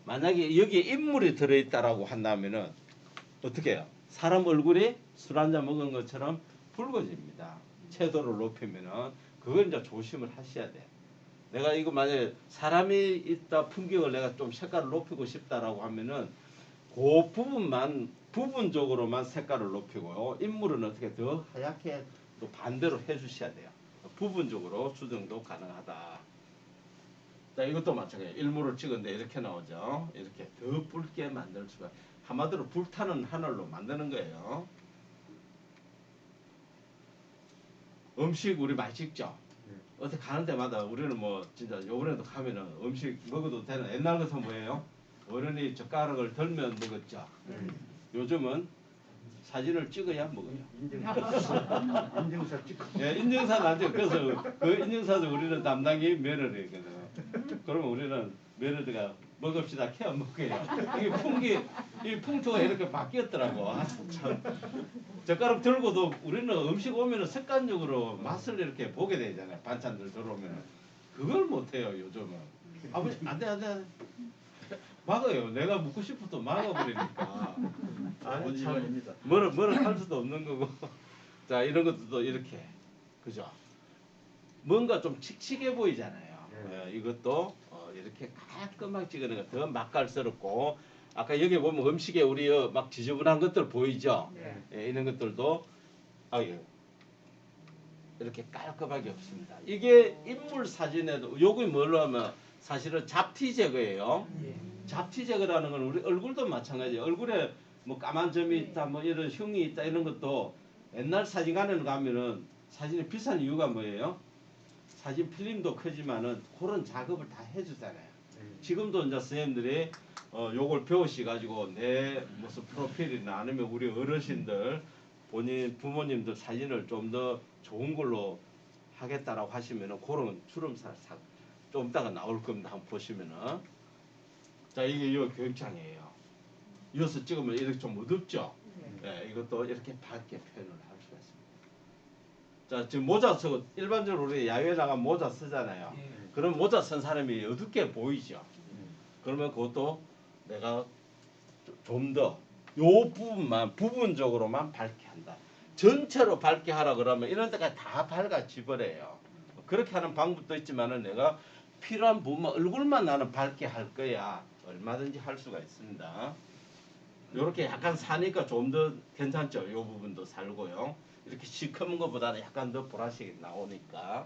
만약에 여기에 인물이 들어있다라고 한다면은 어떻게 해요? 사람 얼굴이 술 한잔 먹은 것처럼 붉어집니다. 채도를 높이면은 그걸 이제 조심을 하셔야 돼. 내가 이거 만약에 사람이 있다 풍경을 내가 좀 색깔을 높이고 싶다라고 하면은 그 부분적으로만 색깔을 높이고요. 인물은 어떻게 더 하얗게 또 반대로 해주셔야 돼요. 부분적으로 수정도 가능하다. 자, 이것도 마찬가지예요. 일몰을 찍은데 이렇게 나오죠. 이렇게 더 붉게 만들 수가. 한마디로 불타는 하늘로 만드는 거예요. 음식 우리 맛있죠? 어디 가는 데마다 우리는 뭐 진짜 요번에도 가면은 음식 먹어도 되는 옛날 같은 뭐예요? 어른이 젓가락을 들면 먹었죠. 요즘은 사진을 찍어야 먹어요. 인증사 찍고. 예, 인증사는 안 찍어. 그래서 그 인증사도 우리는 담당이 며느리거든. 그러면 우리는 며느리가 먹읍시다 케어 먹어요. 이게 이 풍토가 이렇게 바뀌었더라고. 아, 참. 젓가락 들고도 우리는 음식 오면은 습관적으로 맛을 이렇게 보게 되잖아요. 반찬들 들어오면은 그걸 못해요 요즘은. 아버지 안돼 막아요. 내가 묻고 싶어도 막아버리니까. 아니 참 아닙니다. 뭐를 할 수도 없는 거고. 자 이런 것도 이렇게 그죠? 뭔가 좀 칙칙해 보이잖아요. 이것도 이렇게 깔끔하게 찍는 거 더 맛깔스럽고 아까 여기 보면 음식에 우리 막 지저분한 것들 보이죠? 네. 예, 이런 것들도 아유 이렇게 깔끔하게 없습니다. 이게 인물 사진에도 요게 뭘로 하면 사실은 잡티 제거예요. 잡티 제거라는 건 우리 얼굴도 마찬가지예요. 얼굴에 뭐 까만 점이 있다, 뭐 이런 흉이 있다 이런 것도 옛날 사진관에 가면은 사진이 비싼 이유가 뭐예요? 사진 필름도 크지만은 그런 작업을 다 해주잖아요. 지금도 이제 선생님들이 요걸 배우시 가지고 내 무슨 프로필이나 아니면 우리 어르신들 본인 부모님들 사진을 좀 더 좋은 걸로 하겠다라고 하시면은 그런 주름살 좀 이따가 나올 겁니다. 한번 보시면은 자 이게 요 교육장이에요. 이어서 찍으면 이렇게 좀 어둡죠. 예, 이것도 이렇게 밝게 표현을 할 수가 있습니다. 자 지금 모자 쓰고 일반적으로 우리 야외에 나가 모자 쓰잖아요. 그런 모자 쓴 사람이 어둡게 보이죠. 그러면 그것도 내가 좀 더 요 부분만 부분적으로만 밝게 한다. 전체로 밝게 하라 그러면 이런 데까지 다 밝아지 버려요. 그렇게 하는 방법도 있지만은 내가 필요한 부분만 얼굴만 나는 밝게 할 거야. 얼마든지 할 수가 있습니다. 요렇게 약간 사니까 좀 더 괜찮죠. 요 부분도 살고요. 이렇게 시커먼 것보다는 약간 더 보라색이 나오니까.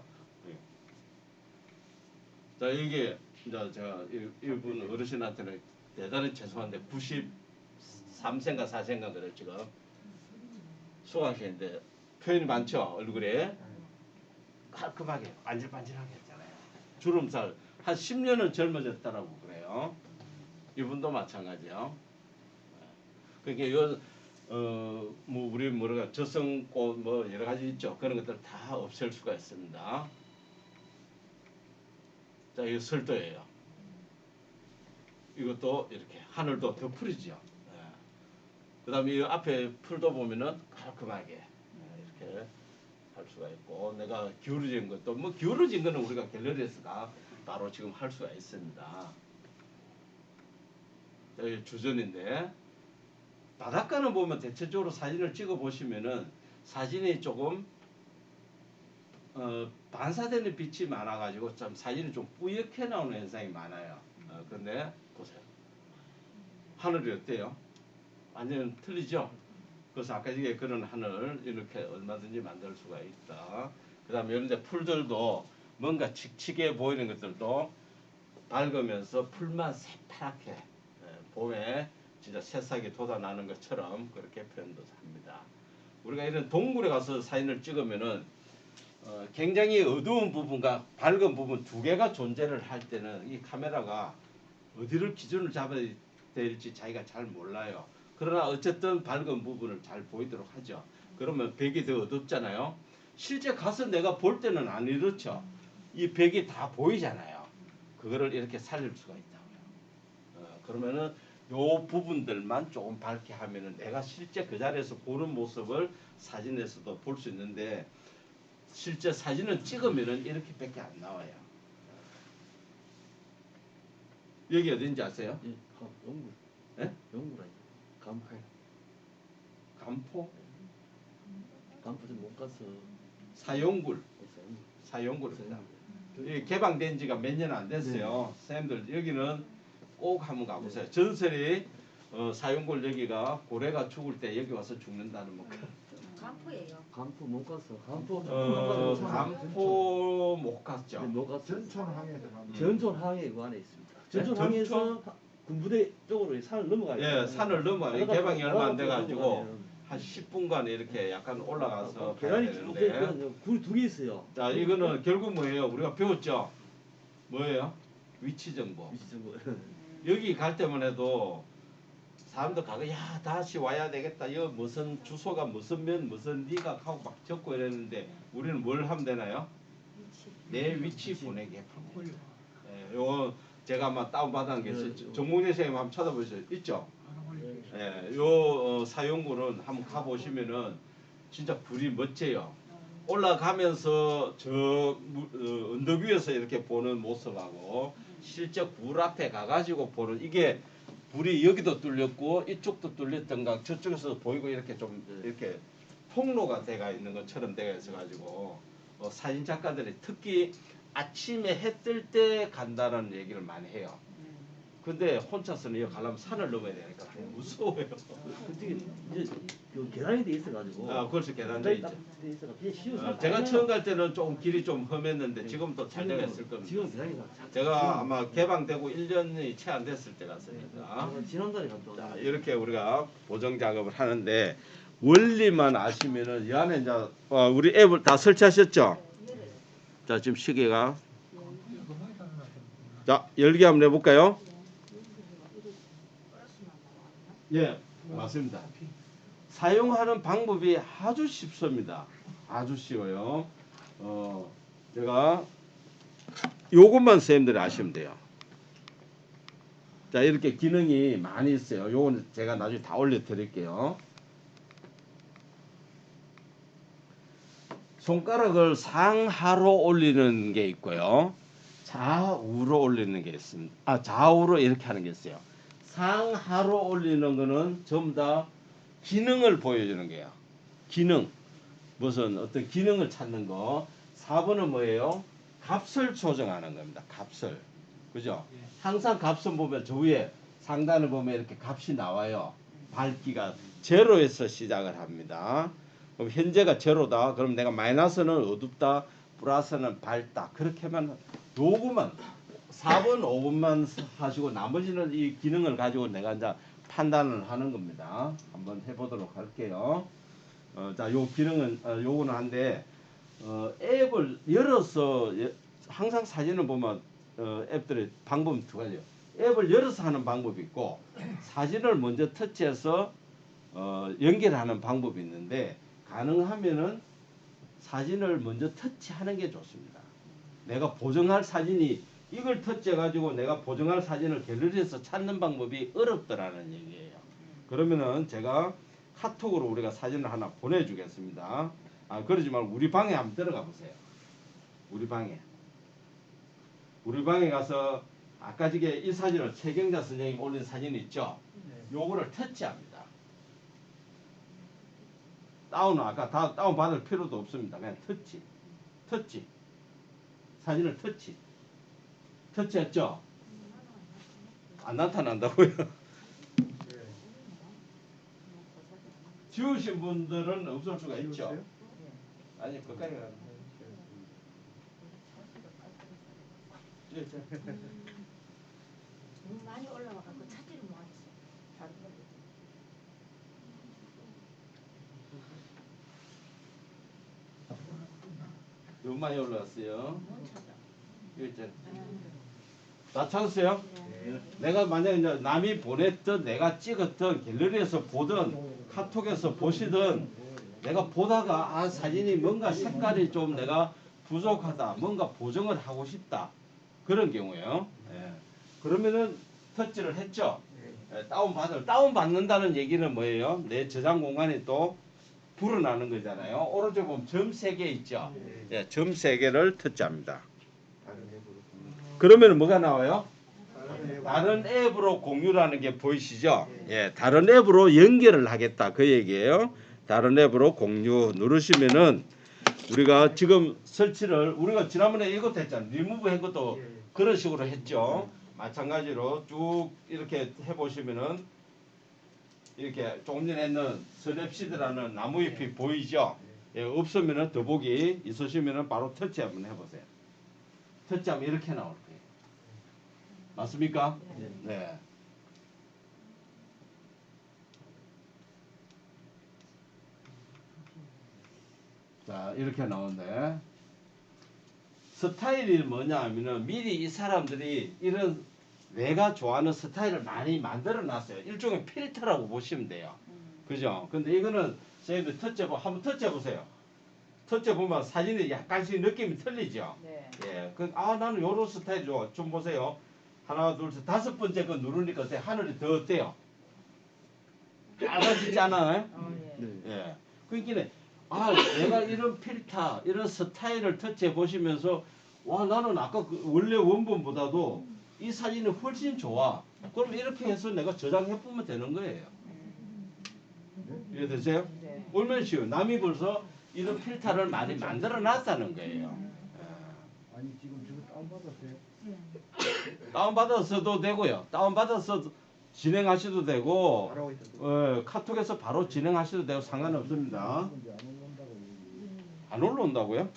자 이게 이제 제가 이분 어르신한테는 대단히 죄송한데 93세인가 4세인가 그래 지금 수강생인데 표현이 많죠 얼굴에 깔끔하게 반질반질하게 했잖아요. 주름살 한 10년은 젊어졌다라고 그래요. 이분도 마찬가지요. 그러니까 뭐 우리 뭐랄까 저성꽃 뭐 여러 가지 있죠. 그런 것들 다 없앨 수가 있습니다. 자, 이거 설도예요. 이것도 이렇게 하늘도 더 푸르죠. 그다음에 이 앞에 풀도 보면은 깔끔하게 이렇게 할 수가 있고 내가 기울어진 것도 뭐 기울어진 거는 우리가 갤러리에서가 바로 지금 할 수가 있습니다. 여기 주전인데 바닷가는 보면 대체적으로 사진을 찍어 보시면은 사진이 조금 반사되는 빛이 많아가지고 좀 사진이 좀 뿌옇게 나오는 현상이 많아요. 그런데 보세요. 하늘이 어때요? 완전 틀리죠? 그래서 아까 이게 그런 하늘 이렇게 얼마든지 만들 수가 있다. 그 다음에 이런 데 풀들도 뭔가 칙칙해 보이는 것들도 밝으면서 풀만 새파랗게 봄에 진짜 새싹이 돋아나는 것처럼 그렇게 표현도 합니다. 우리가 이런 동굴에 가서 사진을 찍으면은 굉장히 어두운 부분과 밝은 부분 두 개가 존재를 할 때는 이 카메라가 어디를 기준을 잡아야 될지 자기가 잘 몰라요. 그러나 어쨌든 밝은 부분을 잘 보이도록 하죠. 그러면 백이 더 어둡잖아요. 실제 가서 내가 볼 때는 안 이렇죠. 이 백이 다 보이잖아요. 그거를 이렇게 살릴 수가 있다고요. 그러면은 요 부분들만 조금 밝게 하면은 내가 실제 그 자리에서 보는 모습을 사진에서도 볼 수 있는데 실제 사진을 찍으면은 이렇게밖에 안 나와요. 여기 어딘지 아세요? 예, 영구. 예? 영구라. 감포. 간포? 감포 좀 못 가서 사용굴. 했어요. 사용굴입니다. 이 개방된 지가 몇 년 안 됐어요. 선생님들 여기는 꼭 한번 가보세요. 전설이 사용굴 여기가 고래가 죽을 때 여기 와서 죽는다는 뭐 간포예요. 감포 못 가서 감포 간포 못 갔죠. 못 가서 전촌항에 들어가면 전촌항에 그 안에 있습니다. 전촌항에서 군부대 쪽으로 산을 넘어가요. 예, 산을 넘어 개방이 얼마 안 돼가지고 한 10분간 이렇게 약간 올라가서 가야 계단이 쭉 되는데 있거든요. 굴이 두 개 있어요. 자 이거는 결국 뭐예요? 우리가 배웠죠? 뭐예요? 위치 정보. 위치 정보. 여기 갈 때만 해도 사람들 가고 야 다시 와야 되겠다. 여 무슨 주소가 무슨 면 무슨 니각 하고 막 적고 이랬는데 우리는 뭘 하면 되나요? 내 위치 보내기 해줍니다. 요 제가 아마 다운받은 게 네. 정몽재 선생님 한번 찾아보세요. 있죠? 예, 요 사용구는 한번 가보시면은 진짜 불이 멋져요. 올라가면서 언덕 위에서 이렇게 보는 모습하고 실제 굴 앞에 가가지고 보는 이게 불이 여기도 뚫렸고 이쪽도 뚫렸던가 저쪽에서 보이고 이렇게 좀 이렇게 통로가 돼가 있는 것처럼 되어 있어가지고 사진 작가들이 특히 아침에 해 뜰 때 간다는 얘기를 많이 해요. 근데 혼자서는 여기 가려면 산을 넘어야 되니까 좀 무서워요. 그쪽에 이제 그 계단이 돼 있어가지고. 아, 그렇죠. 계단돼 있죠. 돼 있어가 그냥 쉬운 제가 처음 갈 때는 조금 길이 좀 험했는데 지금 또 잘 되어 있을 겁니다. 지금 계단이 제가 아마 개방되고 1년이 채 안 됐을 때 갔으니까. 지난달에 갔다 자, 왔는데. 이렇게 우리가 보정 작업을 하는데 원리만 아시면은 이 안에 이제 우리 앱을 다 설치하셨죠? 자, 지금 시계가 자, 열기 한번 해볼까요? 예, 맞습니다. 사용하는 방법이 아주 쉽습니다. 아주 쉬워요. 제가 요것만 선생님들이 아시면 돼요. 자, 이렇게 기능이 많이 있어요. 요거는 제가 나중에 다 올려드릴게요. 손가락을 상하로 올리는 게 있고요. 좌우로 올리는 게 있습니다. 아, 좌우로 이렇게 하는 게 있어요. 상하로 올리는 거는 전부 다 기능을 보여주는 거예요. 기능. 무슨 어떤 기능을 찾는 거. 4번은 뭐예요? 값을 조정하는 겁니다. 값을. 그죠? 항상 값은 보면 저 위에 상단을 보면 이렇게 값이 나와요. 밝기가 제로에서 시작을 합니다. 그럼 현재가 제로다. 그럼 내가 마이너스는 어둡다. 플러스는 밝다. 그렇게만 요구만 4번, 5번만 하시고 나머지는 이 기능을 가지고 내가 이제 판단을 하는 겁니다. 한번 해보도록 할게요. 자, 요 기능은 요거는 한데 앱을 열어서 항상 사진을 보면 앱들의 방법은 두 가지예요. 앱을 열어서 하는 방법이 있고 사진을 먼저 터치해서 연결하는 방법이 있는데 가능하면은 사진을 먼저 터치하는 게 좋습니다. 내가 보정할 사진이 이걸 터치해 가지고 내가 보정할 사진을 갤러리에서 찾는 방법이 어렵더라는 얘기예요. 그러면은 제가 카톡으로 우리가 사진을 하나 보내주겠습니다. 아, 그러지 말고 우리 방에 한번 들어가 보세요. 우리 방에 가서 아까 저게 이 사진을 최경자 선생님 올린 사진 있죠? 요거를 터치합니다. 다운은 아까 다 다운 받을 필요도 없습니다. 그냥 터치 사진을 터치했죠? 안 나타난다고요? 지우신 분들은 없을 수가 있죠. 아니 그까지 가. 너무 많이 올라와갖고 찾지를 못했어. 너무 많이 올라왔어요. 못 찾아. 이거 있잖아요. 다 찾았어요? 내가 만약에 이제 남이 보냈던 내가 찍었던 갤러리에서 보던 카톡에서 보시던 내가 보다가 아 사진이 뭔가 색깔이 좀 내가 부족하다 뭔가 보정을 하고 싶다 그런 경우에요. 예. 그러면은 터치를 했죠. 예, 다운 받는다는 얘기는 뭐예요? 내 저장 공간이 또 불어나는 거잖아요. 오른쪽 보면 점 3개 있죠. 예, 점 3개를 터치합니다. 그러면 뭐가 나와요? 다른 앱으로 공유라는 게 보이시죠? 예, 다른 앱으로 연결을 하겠다 그 얘기예요. 다른 앱으로 공유 누르시면은 우리가 지금 설치를 우리가 지난번에 이것도 했잖아요. 리무브 한 것도 그런 식으로 했죠. 마찬가지로 쭉 이렇게 해보시면은 이렇게 조금 전에 했는 스냅시드라는 나무잎이 보이죠? 예, 없으면은 더보기 있으시면은 바로 터치 한번 해보세요. 터치하면 이렇게 나올 거예요. 맞습니까? 네. 자, 이렇게 나오는데 스타일이 뭐냐 하면은 미리 이 사람들이 이런 내가 좋아하는 스타일을 많이 만들어 놨어요. 일종의 필터라고 보시면 돼요. 그죠? 근데 이거는 선생님들 한번 터치해 보세요. 터치해 보면 사진이 약간씩 느낌이 틀리죠? 네. 예. 나는 요런 스타일 좋아. 좀 보세요. 하나, 둘, 셋, 다섯 번째 거 누르니까 어때? 하늘이 더 어때요? 빨라지지 않아요? 네. 예. 그러니까 내가 이런 필터, 이런 스타일을 터치해 보시면서 와 나는 아까 그 원래 원본보다도 이 사진이 훨씬 좋아. 그럼 이렇게 해서 내가 저장해 보면 되는 거예요. 이해되세요? 얼마나 쉬워요. 남이 벌써 이런 필터를 많이 만들어 놨다는 거예요. 아니 지금 저거 다운받았어요? 다운받아서도 되고요. 다운받아서 진행하셔도 되고 바로 있어도 카톡에서 바로 진행하셔도 되고 상관없습니다. 이제 안 올라온다고 얘기. 안 올라온다고요?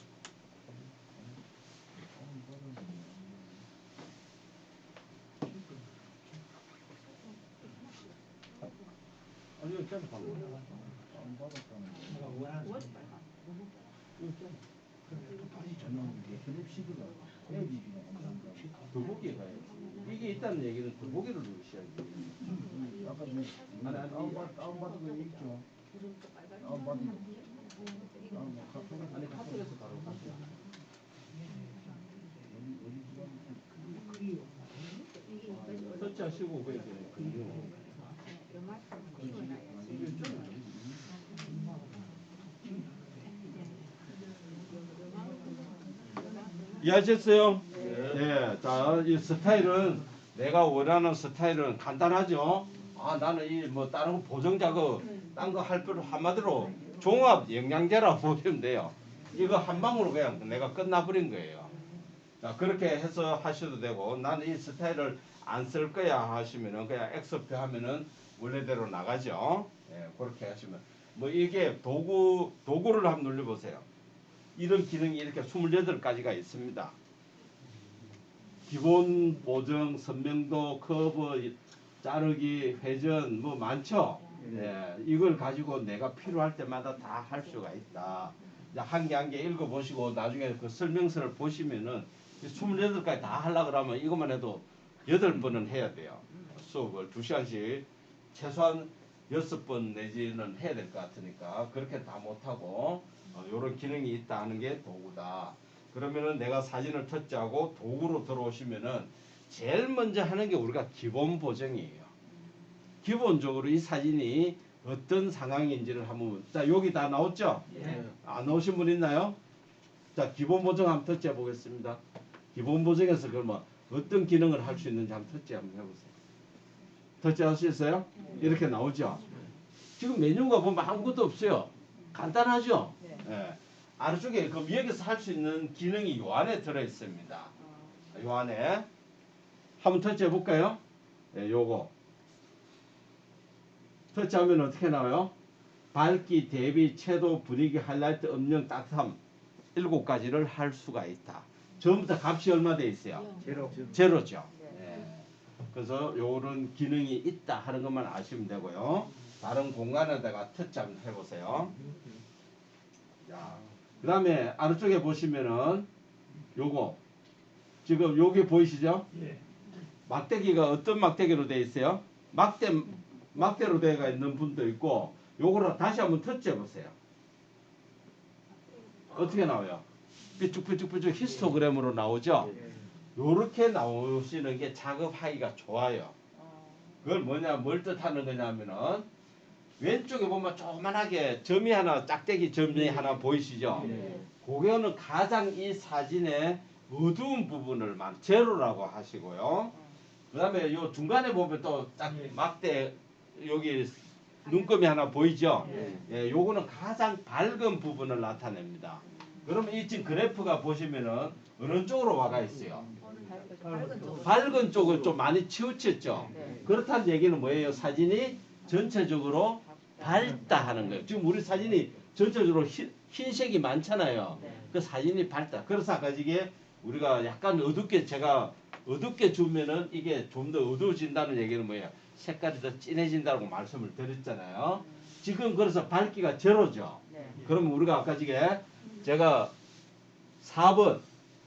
아니 어차피 방금 다운받았다는 저는 이게 헬립시드가 LED가 없는다. 더보기에 가야지. 이게 있다는 얘기는 더보기를 누르셔야지. 아까 다운받은 거 있죠? 다운받은 거. 카톡에서 아니 카톡에서 바로 가세요. 터치하시고 그냥 이해하셨어요? 네. 자, 이 스타일은 내가 원하는 스타일은 간단하죠. 나는 이 뭐 다른 거 보정 작업, 딴 거 할 필요 한마디로 종합 영양제라 보시면 돼요. 이거 한 방으로 그냥 내가 끝나버린 거예요. 자, 그렇게 해서 하셔도 되고 나는 이 스타일을 안 쓸 거야 하시면은 그냥 X표 하면은 원래대로 나가죠. 예, 그렇게 하시면 뭐 이게 도구를 한번 눌러보세요. 이런 기능이 이렇게 28가지가 있습니다. 기본 보정, 선명도, 커브, 자르기, 회전 뭐 많죠. 예, 이걸 가지고 내가 필요할 때마다 다 할 수가 있다. 한 개 한 개 읽어보시고 나중에 그 설명서를 보시면은 28가지 다 하려고 그러면 이것만 해도 8번은 해야 돼요. 수업을 2시간씩 최소한 6번 내지는 해야 될 것 같으니까 그렇게 다 못하고 이런 기능이 있다 하는 게 도구다. 그러면은 내가 사진을 터치하고 도구로 들어오시면은 제일 먼저 하는 게 우리가 기본 보정이에요. 기본적으로 이 사진이 어떤 상황인지를 한번 자 여기 다 나왔죠? 안 나오신 분 있나요? 자 기본 보정 한번 터치해 보겠습니다. 기본 보정에서 그러면 어떤 기능을 할 수 있는지 한번 터치 한번 해보세요. 터치할 수 있어요? 이렇게 나오죠? 지금 메뉴가 보면 아무것도 없어요. 간단하죠? 예. 아래쪽에 그 여기서 할 수 있는 기능이 요 안에 들어있습니다. 요 안에 한번 터치해 볼까요? 예, 요거 터치하면 어떻게 나와요? 밝기, 대비, 채도, 분위기, 하이라이트, 음영, 따뜻함 7가지를 할 수가 있다. 전부 다 값이 얼마 돼 있어요? 제로죠. 예. 그래서 요런 기능이 있다 하는 것만 아시면 되고요. 다른 공간에다가 터치 한번 해보세요. 자, 그 다음에 아래쪽에 보시면은 요거 지금 여기 보이시죠? 막대기가 어떤 막대기로 되어 있어요? 막대로 되어 있는 분도 있고 요거를 다시 한번 터치해 보세요. 어떻게 나와요? 삐쭉삐쭉삐쭉 히스토그램으로 나오죠? 요렇게 나오시는 게 작업하기가 좋아요. 그걸 뭘 뜻하는 거냐면은 왼쪽에 보면 조그만하게 점이 하나 짝대기 점이 하나 보이시죠? 그거는 가장 이 사진의 어두운 부분을 제로라고 하시고요. 그 다음에 요 중간에 보면 또 딱 막대 여기 눈금이 하나 보이죠? 예, 요거는 가장 밝은 부분을 나타냅니다. 그러면 이 지금 그래프가 보시면은 어느 쪽으로 와가 있어요? 밝은 쪽을 좀 많이 치우쳤죠? 그렇다는 얘기는 뭐예요? 사진이 전체적으로 밝다 하는 거예요. 지금 우리 사진이 전체적으로 흰색이 많잖아요. 그 사진이 밝다. 그래서 아까 이게 우리가 약간 어둡게 제가 어둡게 주면은 이게 좀 더 어두워진다는 얘기는 뭐예요? 색깔이 더 진해진다고 말씀을 드렸잖아요. 지금 그래서 밝기가 제로죠. 그러면 우리가 아까 제가 4번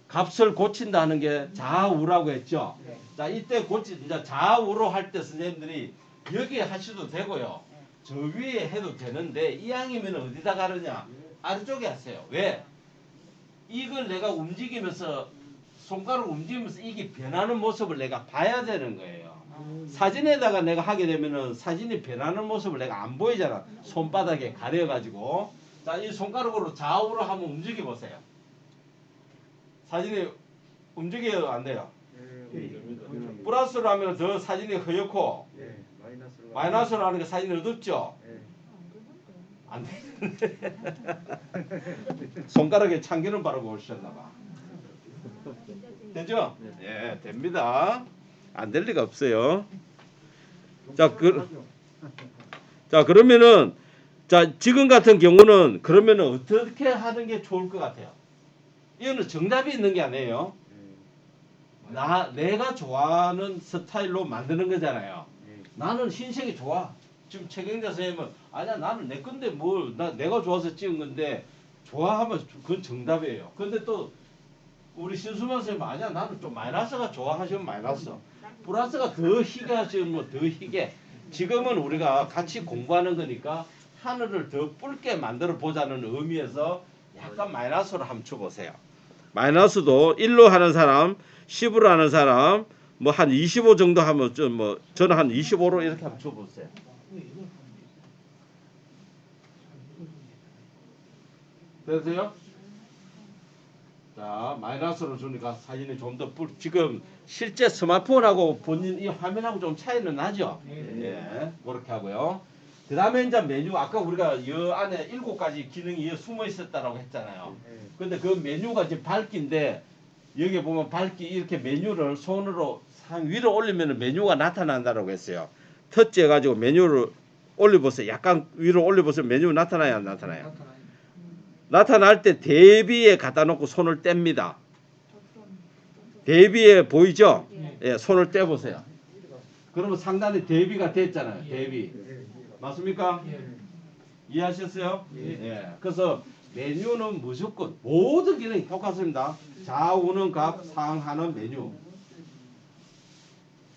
값을 고친다는 게 좌우라고 했죠. 자, 이때 이제 좌우로 할 때 선생님들이 여기에 하셔도 되고요. 저 위에 해도 되는데 이왕이면 어디다 가느냐? 아래쪽에 하세요. 왜? 이걸 내가 움직이면서 손가락 움직이면서 이게 변하는 모습을 내가 봐야 되는 거예요. 사진에다가 내가 하게 되면은 사진이 변하는 모습을 내가 안 보이잖아. 손바닥에 가려가지고. 자, 이 손가락으로 좌우로 한번 움직여 보세요. 사진이 움직여도 안 돼요. 플러스로 하면 더 사진이 허옇고 마이너스로 하니까 사진이 어둡죠. 안 돼. 손가락에 참기름 바르고 오셨나봐. 되죠? 예, 됩니다. 안 될 리가 없어요. 자, 그러면은 자, 지금 같은 경우는 그러면은 어떻게 하는 게 좋을 것 같아요? 이거는 정답이 있는 게 아니에요. 내가 좋아하는 스타일로 만드는 거잖아요. 나는 흰색이 좋아. 지금 최경자 선생님은 아니야 나는 내 건데 뭘 내가 좋아서 찍은 건데 좋아하면 그건 정답이에요. 근데 또 우리 신수만 선생님 아니야 나는 좀 마이너스가 좋아하시면 마이너스, 플러스가 더 희게 하시면 뭐 더 희게. 지금은 우리가 같이 공부하는 거니까 하늘을 더 붉게 만들어 보자는 의미에서 약간 마이너스로 한번 쳐보세요. 마이너스도 1로 하는 사람, 10으로 하는 사람, 뭐 한 25 정도 하면 좀 뭐 저는 한 25로 이렇게 한번 쳐보세요. 되세요? 자, 마이너스로 주니까 사진이 좀 더 지금 실제 스마트폰하고 본인 이 화면하고 좀 차이는 나죠? 예, 그렇게 하고요. 그 다음에 이제 메뉴, 아까 우리가 이 안에 7가지 기능이 숨어 있었다라고 했잖아요. 근데 그 메뉴가 이제 밝기인데, 여기 보면 밝기 이렇게 메뉴를 손으로 상 위로 올리면 메뉴가 나타난다라고 했어요. 터치 해가지고 메뉴를 올려보세요. 약간 위로 올려보세요. 메뉴 나타나요, 안 나타나요? 나타날 때 대비에 갖다 놓고 손을 뗍니다. 대비에 보이죠? 예, 손을 떼보세요. 그러면 상단에 대비가 됐잖아요. 대비. 맞습니까? 이해하셨어요? 예. 그래서 메뉴는 무조건 모든 기능이 똑같습니다. 좌우는 값, 상하는 메뉴.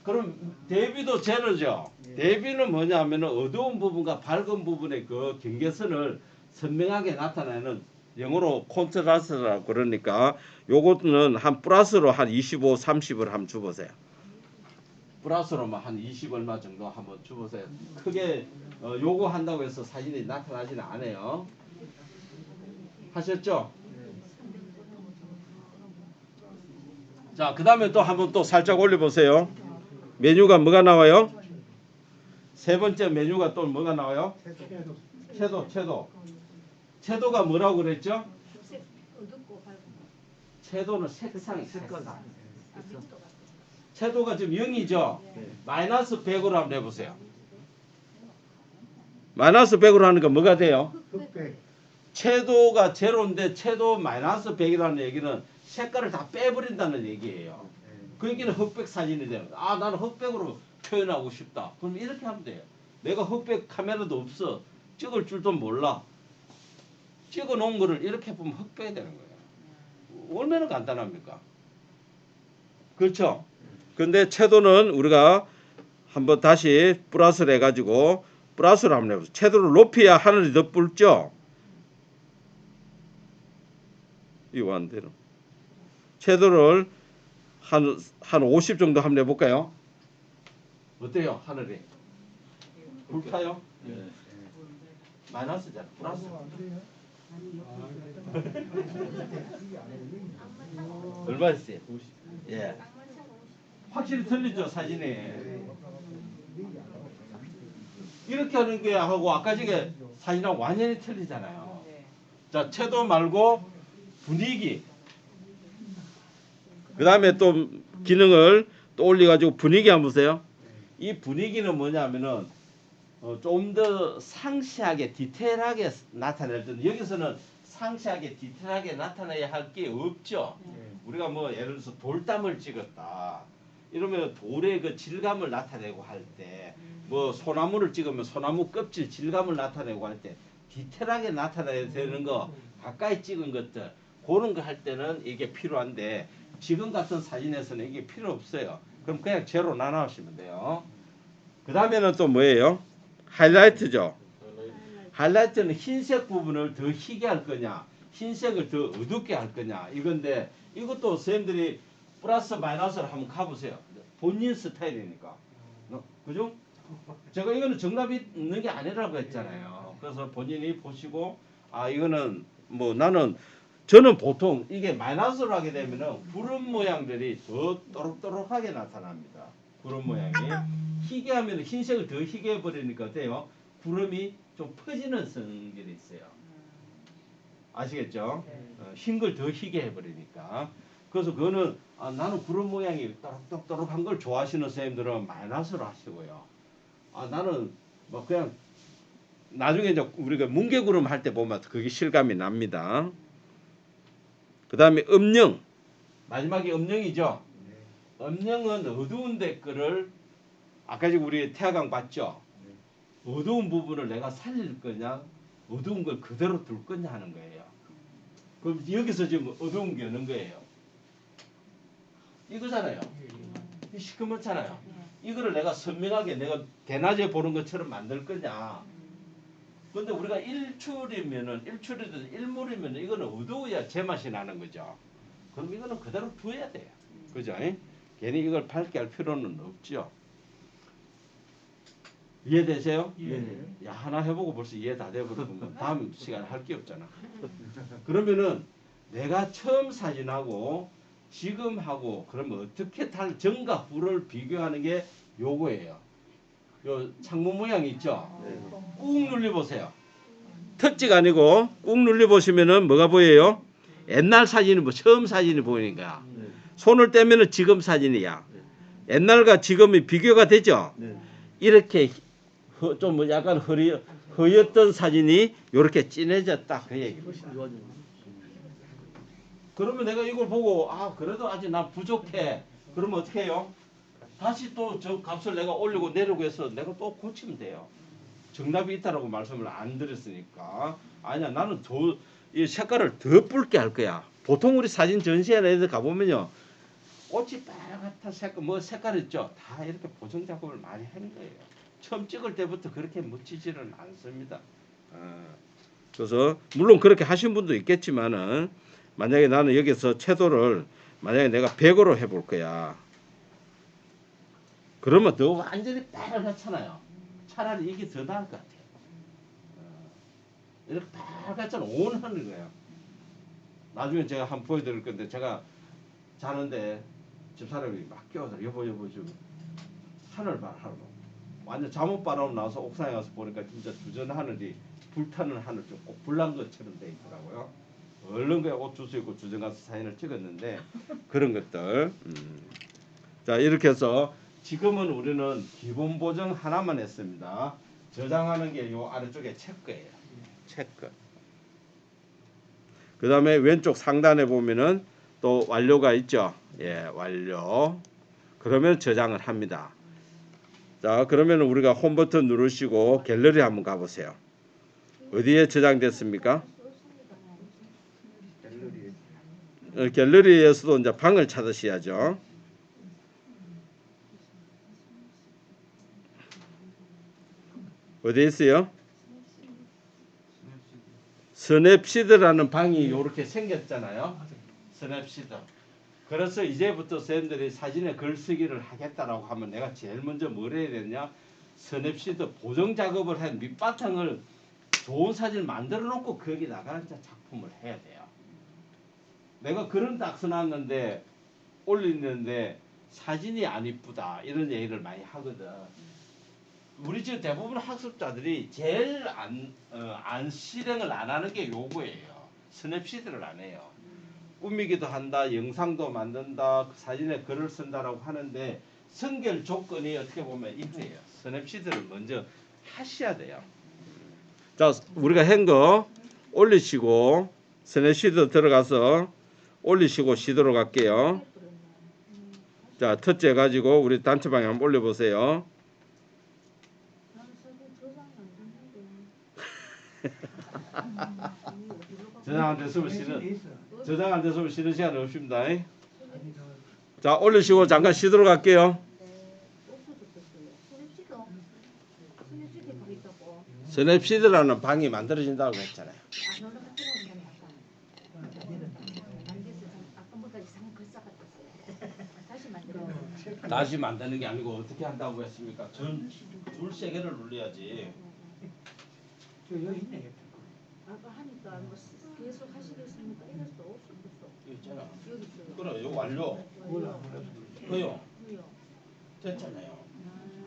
그럼 대비도 제로죠. 대비는 뭐냐면 어두운 부분과 밝은 부분의 그 경계선을 선명하게 나타내는 영어로 콘트라스트라고 그러니까 요거는 한 플러스로 한 25, 30을 한번 줘보세요. 플러스로만 한 20 얼마 정도 한번 줘보세요. 크게 요거 한다고 해서 사진이 나타나지는 않아요. 하셨죠? 자, 그 다음에 또 한번 또 살짝 올려보세요. 메뉴가 뭐가 나와요? 세 번째 메뉴가 또 뭐가 나와요? 채도. 채도가 뭐라고 그랬죠? 채도는 색상. 채도가 지금 0이죠? 마이너스 100으로 한번 해보세요. 마이너스 100으로 하니까 뭐가 돼요? 채도가 제로인데 채도 마이너스 100이라는 얘기는 색깔을 다 빼버린다는 얘기예요. 그 얘기는 흑백 사진이 되는 거야. 아, 나는 흑백으로 표현하고 싶다. 그럼 이렇게 하면 돼요. 내가 흑백 카메라도 없어. 찍을 줄도 몰라. 찍어 놓은 거를 이렇게 보면 흑백이 되는 거예요. 얼마나 간단합니까? 그렇죠? 근데 채도는 우리가 한번 다시 플러스를 해가지고 플러스를 한번 해보세요. 채도를 높여야 하늘이 더 붉죠? 이거 안 되나? 채도를 한 50 정도 한번 해볼까요? 어때요, 하늘이? 불타요? 마이너스잖아. 플러스. 얼마 있어요? 예. 확실히 틀리죠, 사진이. 이렇게 하는 게 하고 아까 저게 사진이랑 완전히 틀리잖아요. 자, 채도 말고 분위기. 그 다음에 또 기능을 또 올려가지고 분위기 한번 보세요. 이 분위기는 뭐냐면은 좀 더 상세하게 디테일하게 나타낼 때는 여기서는 상세하게 디테일하게 나타내야 할 게 없죠. 우리가 뭐 예를 들어서 돌담을 찍었다. 이러면 돌의 그 질감을 나타내고 할 때, 뭐 소나무를 찍으면 소나무 껍질 질감을 나타내고 할 때 디테일하게 나타내야 되는 거, 가까이 찍은 것들 그런 거 할 때는 이게 필요한데 지금 같은 사진에서는 이게 필요 없어요. 그럼 그냥 제로 나눠주시면 돼요. 그 다음에는 또 뭐예요? 하이라이트죠. 하이라이트는 흰색 부분을 더 희게 할 거냐, 흰색을 더 어둡게 할 거냐 이건데, 이것도 선생님들이 플러스 마이너스를 한번 가보세요. 본인 스타일이니까. 그죠? 제가 이거는 정답이 있는 게 아니라고 했잖아요. 그래서 본인이 보시고 아 이거는 뭐 저는 보통 이게 마이너스로 하게 되면은 구름 모양들이 더 또록또록하게 나타납니다. 구름 모양이 희게 하면 흰색을 더 희게 해버리니까 어때요? 구름이 좀 퍼지는 성질이 있어요. 아시겠죠? 흰 걸 더 희게 해버리니까. 그래서 그거는 아, 나는 구름 모양이 또록또록한 걸 좋아하시는 선생님들은 마이너스로 하시고요. 아 나는 뭐 그냥 나중에 이제 우리가 뭉게구름 할 때 보면 그게 실감이 납니다. 그 다음에 음영. 마지막에 음영이죠. 음영은 어두운 댓글을 아까 지금 우리 태화강 봤죠. 어두운 부분을 내가 살릴 거냐 어두운 걸 그대로 둘 거냐 하는 거예요. 그럼 여기서 지금 어두운 게 어느 거예요? 이거잖아요. 이 시커멓잖아요. 이거를 내가 선명하게 내가 대낮에 보는 것처럼 만들 거냐. 근데 우리가 일출이든 일몰이면 이거는 어두워야 제맛이 나는 거죠. 그럼 이거는 그대로 두어야 돼요. 그죠? 괜히 이걸 밝게 할 필요는 없죠. 이해되세요? 예. 야, 하나 해보고 벌써 이해 다 돼버리면 다음 시간에 할 게 없잖아. 그러면은 내가 처음 사진하고 지금 하고 그러면 어떻게 정과 후를 비교하는 게 요거예요. 요 창문 모양이 있죠? 꾹 눌러보세요. 터치가 아니고 꾹 눌러보시면은 뭐가 보여요? 옛날 사진이 뭐 처음 사진이 보이니까 손을 떼면은 지금 사진이야. 옛날과 지금이 비교가 되죠? 이렇게 좀 뭐 약간 허였던 사진이 이렇게 진해졌다 그 얘기입니다. 그러면 내가 이걸 보고 아 그래도 아직 난 부족해. 그러면 어떻게 해요? 다시 또 저 값을 내가 올리고 내리고 해서 내가 또 고치면 돼요. 정답이 있다라고 말씀을 안 드렸으니까 아니야 나는 이 색깔을 더 붉게 할 거야. 보통 우리 사진 전시회나 이런 데 가보면요 꽃이 빨갛다 색깔 뭐 색깔 있죠. 다 이렇게 보정 작업을 많이 하는 거예요. 처음 찍을 때부터 그렇게 묻히지는 않습니다. 그래서 물론 그렇게 하신 분도 있겠지만은 만약에 나는 여기서 채도를 만약에 내가 100으로 해볼 거야. 그러면 더 완전히 빨갛잖아요. 차라리 이게 더 나을 것 같아요. 이렇게 빨갛잖아. 온 하는 거예요. 나중에 제가 한번 보여드릴 건데 제가 자는데 집사람이 막 깨워서 여보 좀 하늘 봐 하늘. 완전 잠옷 바람 나와서 옥상에 가서 보니까 진짜 주전 하늘이 불타는 하늘 좀 꼭 불난 것처럼 돼 있더라고요. 얼른 그냥 옷 주워 입고 주전 가서 사진을 찍었는데 그런 것들. 자 이렇게 해서 지금은 우리는 기본 보정 하나만 했습니다. 저장하는 게 요 아래쪽에 체크예요. 체크. 그 다음에 왼쪽 상단에 보면은 또 완료가 있죠. 예, 완료. 그러면 저장을 합니다. 자, 그러면 우리가 홈 버튼 누르시고 갤러리 한번 가보세요. 어디에 저장됐습니까? 갤러리에서도 이제 방을 찾으셔야죠. 어디 있어요? 스냅시드라는 방이 이렇게 생겼잖아요. 스냅시드. 그래서 이제부터 선생님들이 사진에 글쓰기를 하겠다라고 하면 내가 제일 먼저 뭘 해야 되냐? 스냅시드 보정 작업을 한 밑바탕을 좋은 사진을 만들어 놓고 거기다가 이제 작품을 해야 돼요. 내가 그런 딱 써놨는데 올리는데 사진이 안 이쁘다 이런 얘기를 많이 하거든. 우리 지금 대부분 학습자들이 제일 안 실행을 안 하는 게 요거예요. 스냅시드를 안 해요. 꾸미기도 한다, 영상도 만든다, 사진에 글을 쓴다라고 하는데 선결 조건이 어떻게 보면 이거예요. 스냅시드를 먼저 하셔야 돼요. 자, 우리가 한 거 올리시고 스냅시드 들어가서 올리시고 쉬도록 할게요. 자, 터치 해가지고 우리 단체방에 한번 올려보세요. 저장 안 됐으면 쉬는 시간 없습니다. 자, 올리시고 잠깐 쉬도록 할게요. 스냅시드라는 방이 만들어진다고 했잖아요. 다시 만드는 게 아니고 어떻게 한다고 했습니까? 줄 세 개를 눌려야지. 저 여기 있네 옆에. 아까 하니까 뭐 계속 하시겠습니까? 이럴 수 없어. 여기 있잖아. 여기 있어요. 그래, 이거 완료. 몰라. 허용 왜요? 됐잖아요.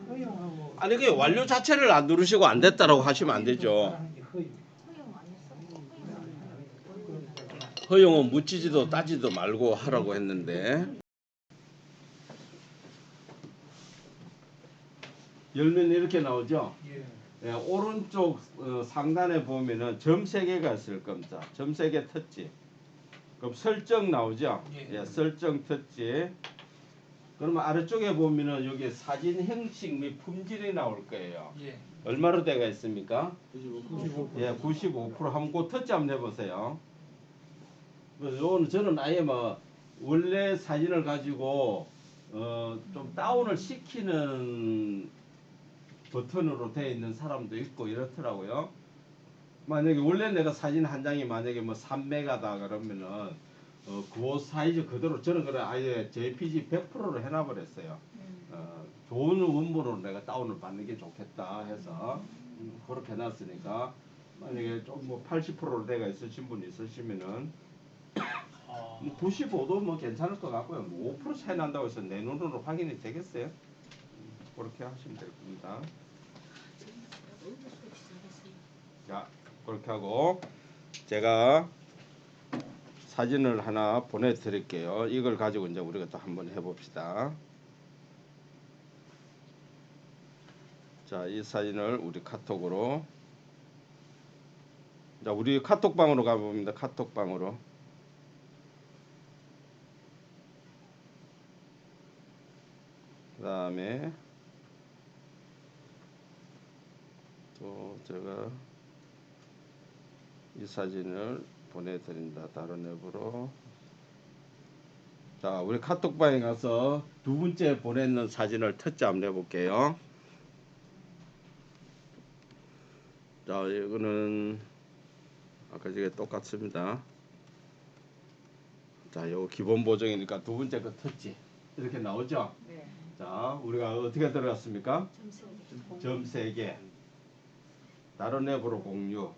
허용하고. 아니 그 완료 자체를 안 누르시고 안 됐다라고 하시면 안 되죠. 하는 게 허용. 허용 안 했어? 허용 안 했어. 허용은 묻지도 따지도 말고 하라고 했는데. 열면 이렇게 나오죠. 예. 예, 오른쪽 상단에 보면은 점 3개가 있을 겁니다. 점 3개 터치. 그럼 설정 나오죠. 예. 예, 설정 터치. 그러면 아래쪽에 보면은 여기 사진 형식 및 품질이 나올 거예요. 예. 얼마로 돼가 있습니까? 95%. 예, 95% 한번 그 터치 한번 해보세요. 요거는 저는 아예 뭐 원래 사진을 가지고 좀 다운을 시키는 버튼으로 되어 있는 사람도 있고 이렇더라고요. 만약에 원래 내가 사진 한 장이 만약에 뭐 3메가다 그러면은 그 사이즈 그대로 저는 그래 아예 JPG 100%로 해놔버렸어요. 좋은 원본으로 내가 다운을 받는 게 좋겠다 해서 그렇게 해놨으니까 만약에 좀 뭐 80%로 돼가 있으신 분이 있으시면은 뭐 95도 뭐 괜찮을 것 같고요. 뭐 5% 차이 난다고 해서 내 눈으로 확인이 되겠어요? 그렇게 하시면 될 겁니다. 자, 그렇게 하고 제가 사진을 하나 보내드릴게요. 이걸 가지고 이제 우리가 또 한번 해봅시다. 자, 이 사진을 우리 카톡으로 자, 우리 카톡방으로 가봅니다. 카톡방으로. 그 다음에 또 제가 이 사진을 보내드린다. 다른 앱으로. 자, 우리 카톡방에 가서 두 번째 보냈는 사진을 터치 한번 해볼게요. 자, 이거는 아까 저게 똑같습니다. 자, 요 기본 보정이니까 두 번째 거 터치 이렇게 나오죠. 네. 자, 우리가 어떻게 들어갔습니까? 점 3개. 다른 앱으로 공유.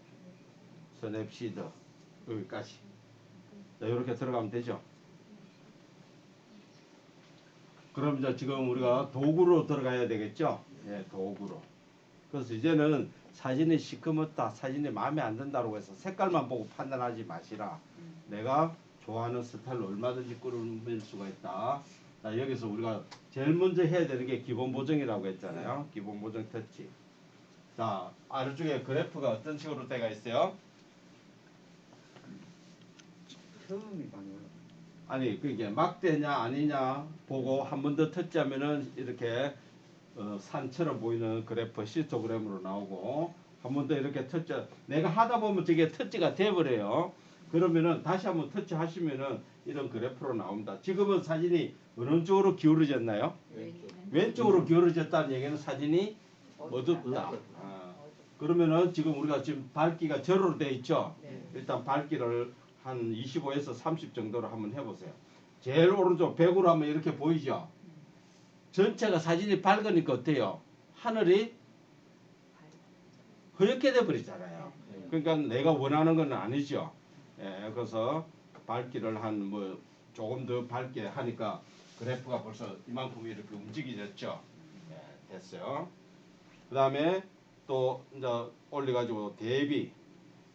스냅시드 여기까지. 자, 이렇게 들어가면 되죠. 그럼 이제 지금 우리가 도구로 들어가야 되겠죠. 예, 도구로. 그래서 이제는 사진이 시커멓다, 사진이 마음에 안 든다고 해서 색깔만 보고 판단하지 마시라. 내가 좋아하는 스타일로 얼마든지 꾸밀 수가 있다. 자, 여기서 우리가 제일 먼저 해야 되는 게 기본 보정이라고 했잖아요. 기본 보정 터치. 자, 아래쪽에 그래프가 어떤 식으로 되어 있어요? 처음이 많이 올라. 아니 그게 막대냐 아니냐 보고 한 번 더 터치하면은 이렇게 산처럼 보이는 그래프 시스토그램으로 나오고 한 번 더 이렇게 터치 내가 하다 보면 저게 터치가 돼버려요. 그러면은 다시 한번 터치 하시면은 이런 그래프로 나옵니다. 지금은 사진이 어느 쪽으로 기울어졌나요? 왼쪽으로 기울어졌다는 얘기는 사진이 어둡다. 그러면은 지금 우리가 지금 밝기가 저로 돼 있죠. 일단 밝기를 한 25에서 30 정도로 한번 해보세요. 제일 오른쪽 100으로 하면 이렇게 보이죠. 전체가 사진이 밝으니까 어때요? 하늘이 허옇게 돼버리잖아요. 그러니까 내가 원하는 건 아니죠. 예, 그래서 밝기를 한 뭐 조금 더 밝게 하니까 그래프가 벌써 이만큼 이렇게 움직여졌죠. 예, 됐어요. 그 다음에 또 이제 올려가지고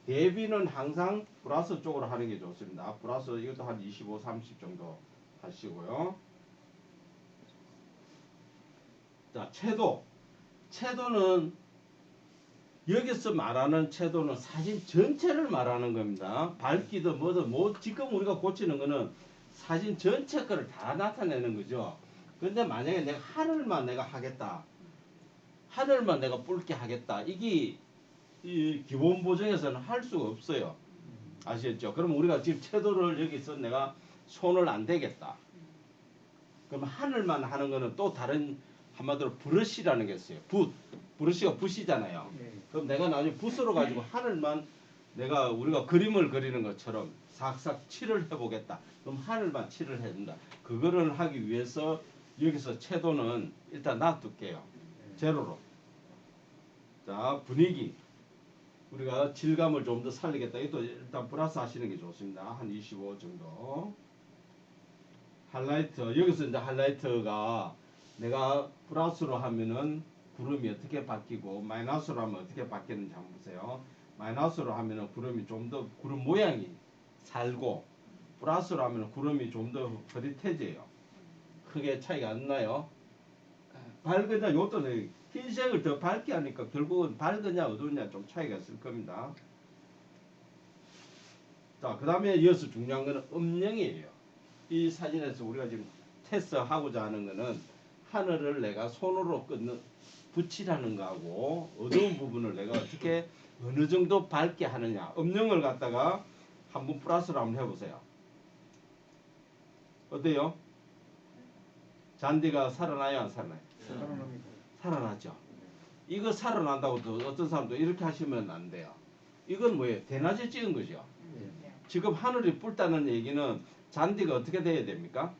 대비는 항상 플러스 쪽으로 하는 게 좋습니다. 플러스 이것도 한 25, 30 정도 하시고요. 자, 채도는 여기서 말하는 채도는 사진 전체를 말하는 겁니다. 밝기도 뭐든 뭐 지금 우리가 고치는 거는 사진 전체 거를 다 나타내는 거죠. 근데 만약에 내가 하늘만 내가 하겠다. 하늘만 내가 붉게 하겠다. 이게 이 기본 보정에서는 할 수가 없어요. 아시겠죠? 그럼 우리가 지금 채도를 여기서 내가 손을 안 대겠다. 그럼 하늘만 하는 거는 또 다른 한마디로 브러쉬라는 게 있어요. 브러쉬가 붓이잖아요. 그럼 내가 나중에 붓으로 가지고 하늘만 내가 우리가 그림을 그리는 것처럼 싹싹 칠을 해보겠다. 그럼 하늘만 칠을 해야 된다. 그거를 하기 위해서 여기서 채도는 일단 놔둘게요. 제로로. 자, 분위기. 우리가 질감을 좀 더 살리겠다. 이것도 일단 플러스 하시는 게 좋습니다. 한 25 정도. 하이라이트. 여기서 이제 하이라이트가 내가 플러스로 하면은 구름이 어떻게 바뀌고 마이너스로 하면 어떻게 바뀌는지 한번 보세요. 마이너스로 하면은 구름이 좀 더 구름 모양이 살고 플러스로 하면은 구름이 좀 더 흐릿해져요. 크게 차이가 안 나요. 밝으냐 요것도 흰색을 더 밝게 하니까 결국은 밝으냐 어두우냐 좀 차이가 있을 겁니다. 자, 그 다음에 이어서 중요한 거는 음영이에요. 이 사진에서 우리가 지금 테스트하고자 하는 거는 하늘을 내가 손으로 붙이라는 거하고 어두운 부분을 내가 어떻게 어느 정도 밝게 하느냐. 음영을 갖다가 한번 플러스로 한번 해보세요. 어때요? 잔디가 살아나요 안 살아나요? 살아납니다. 살아나죠. 이거 살아난다고 또 어떤 사람도 이렇게 하시면 안 돼요. 이건 뭐예요? 대낮에 찍은 거죠. 지금 하늘이 붉다는 얘기는 잔디가 어떻게 돼야 됩니까?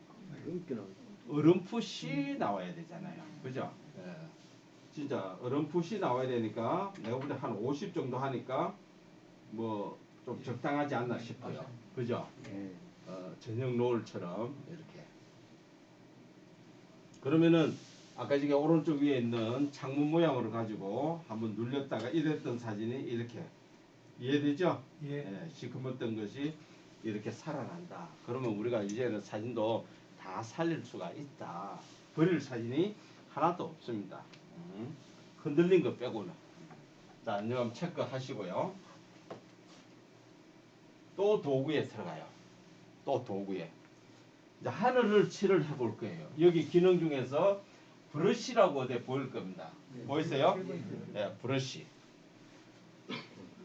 어렴풋이 나와야 되잖아요. 그죠? 예. 진짜 어렴풋이 나와야 되니까 내가 볼 때 한 50 정도 하니까 뭐 좀 적당하지 않나 싶어요. 그죠? 저녁 노을처럼 이렇게. 그러면은 아까 저기 오른쪽 위에 있는 창문 모양으로 가지고 한번 눌렸다가 이랬던 사진이 이렇게 이해되죠? 예. 시커멓던 것이 이렇게 살아난다. 그러면 우리가 이제는 사진도 다 살릴 수가 있다. 버릴 사진이 하나도 없습니다. 흔들린 거 빼고는. 자, 이제 한번 체크하시고요. 또 도구에 들어가요. 또 도구에. 이제 하늘을 칠을 해볼 거예요. 여기 기능 중에서 브러쉬라고 어디 보일 겁니다. 보이세요? 네, 브러쉬.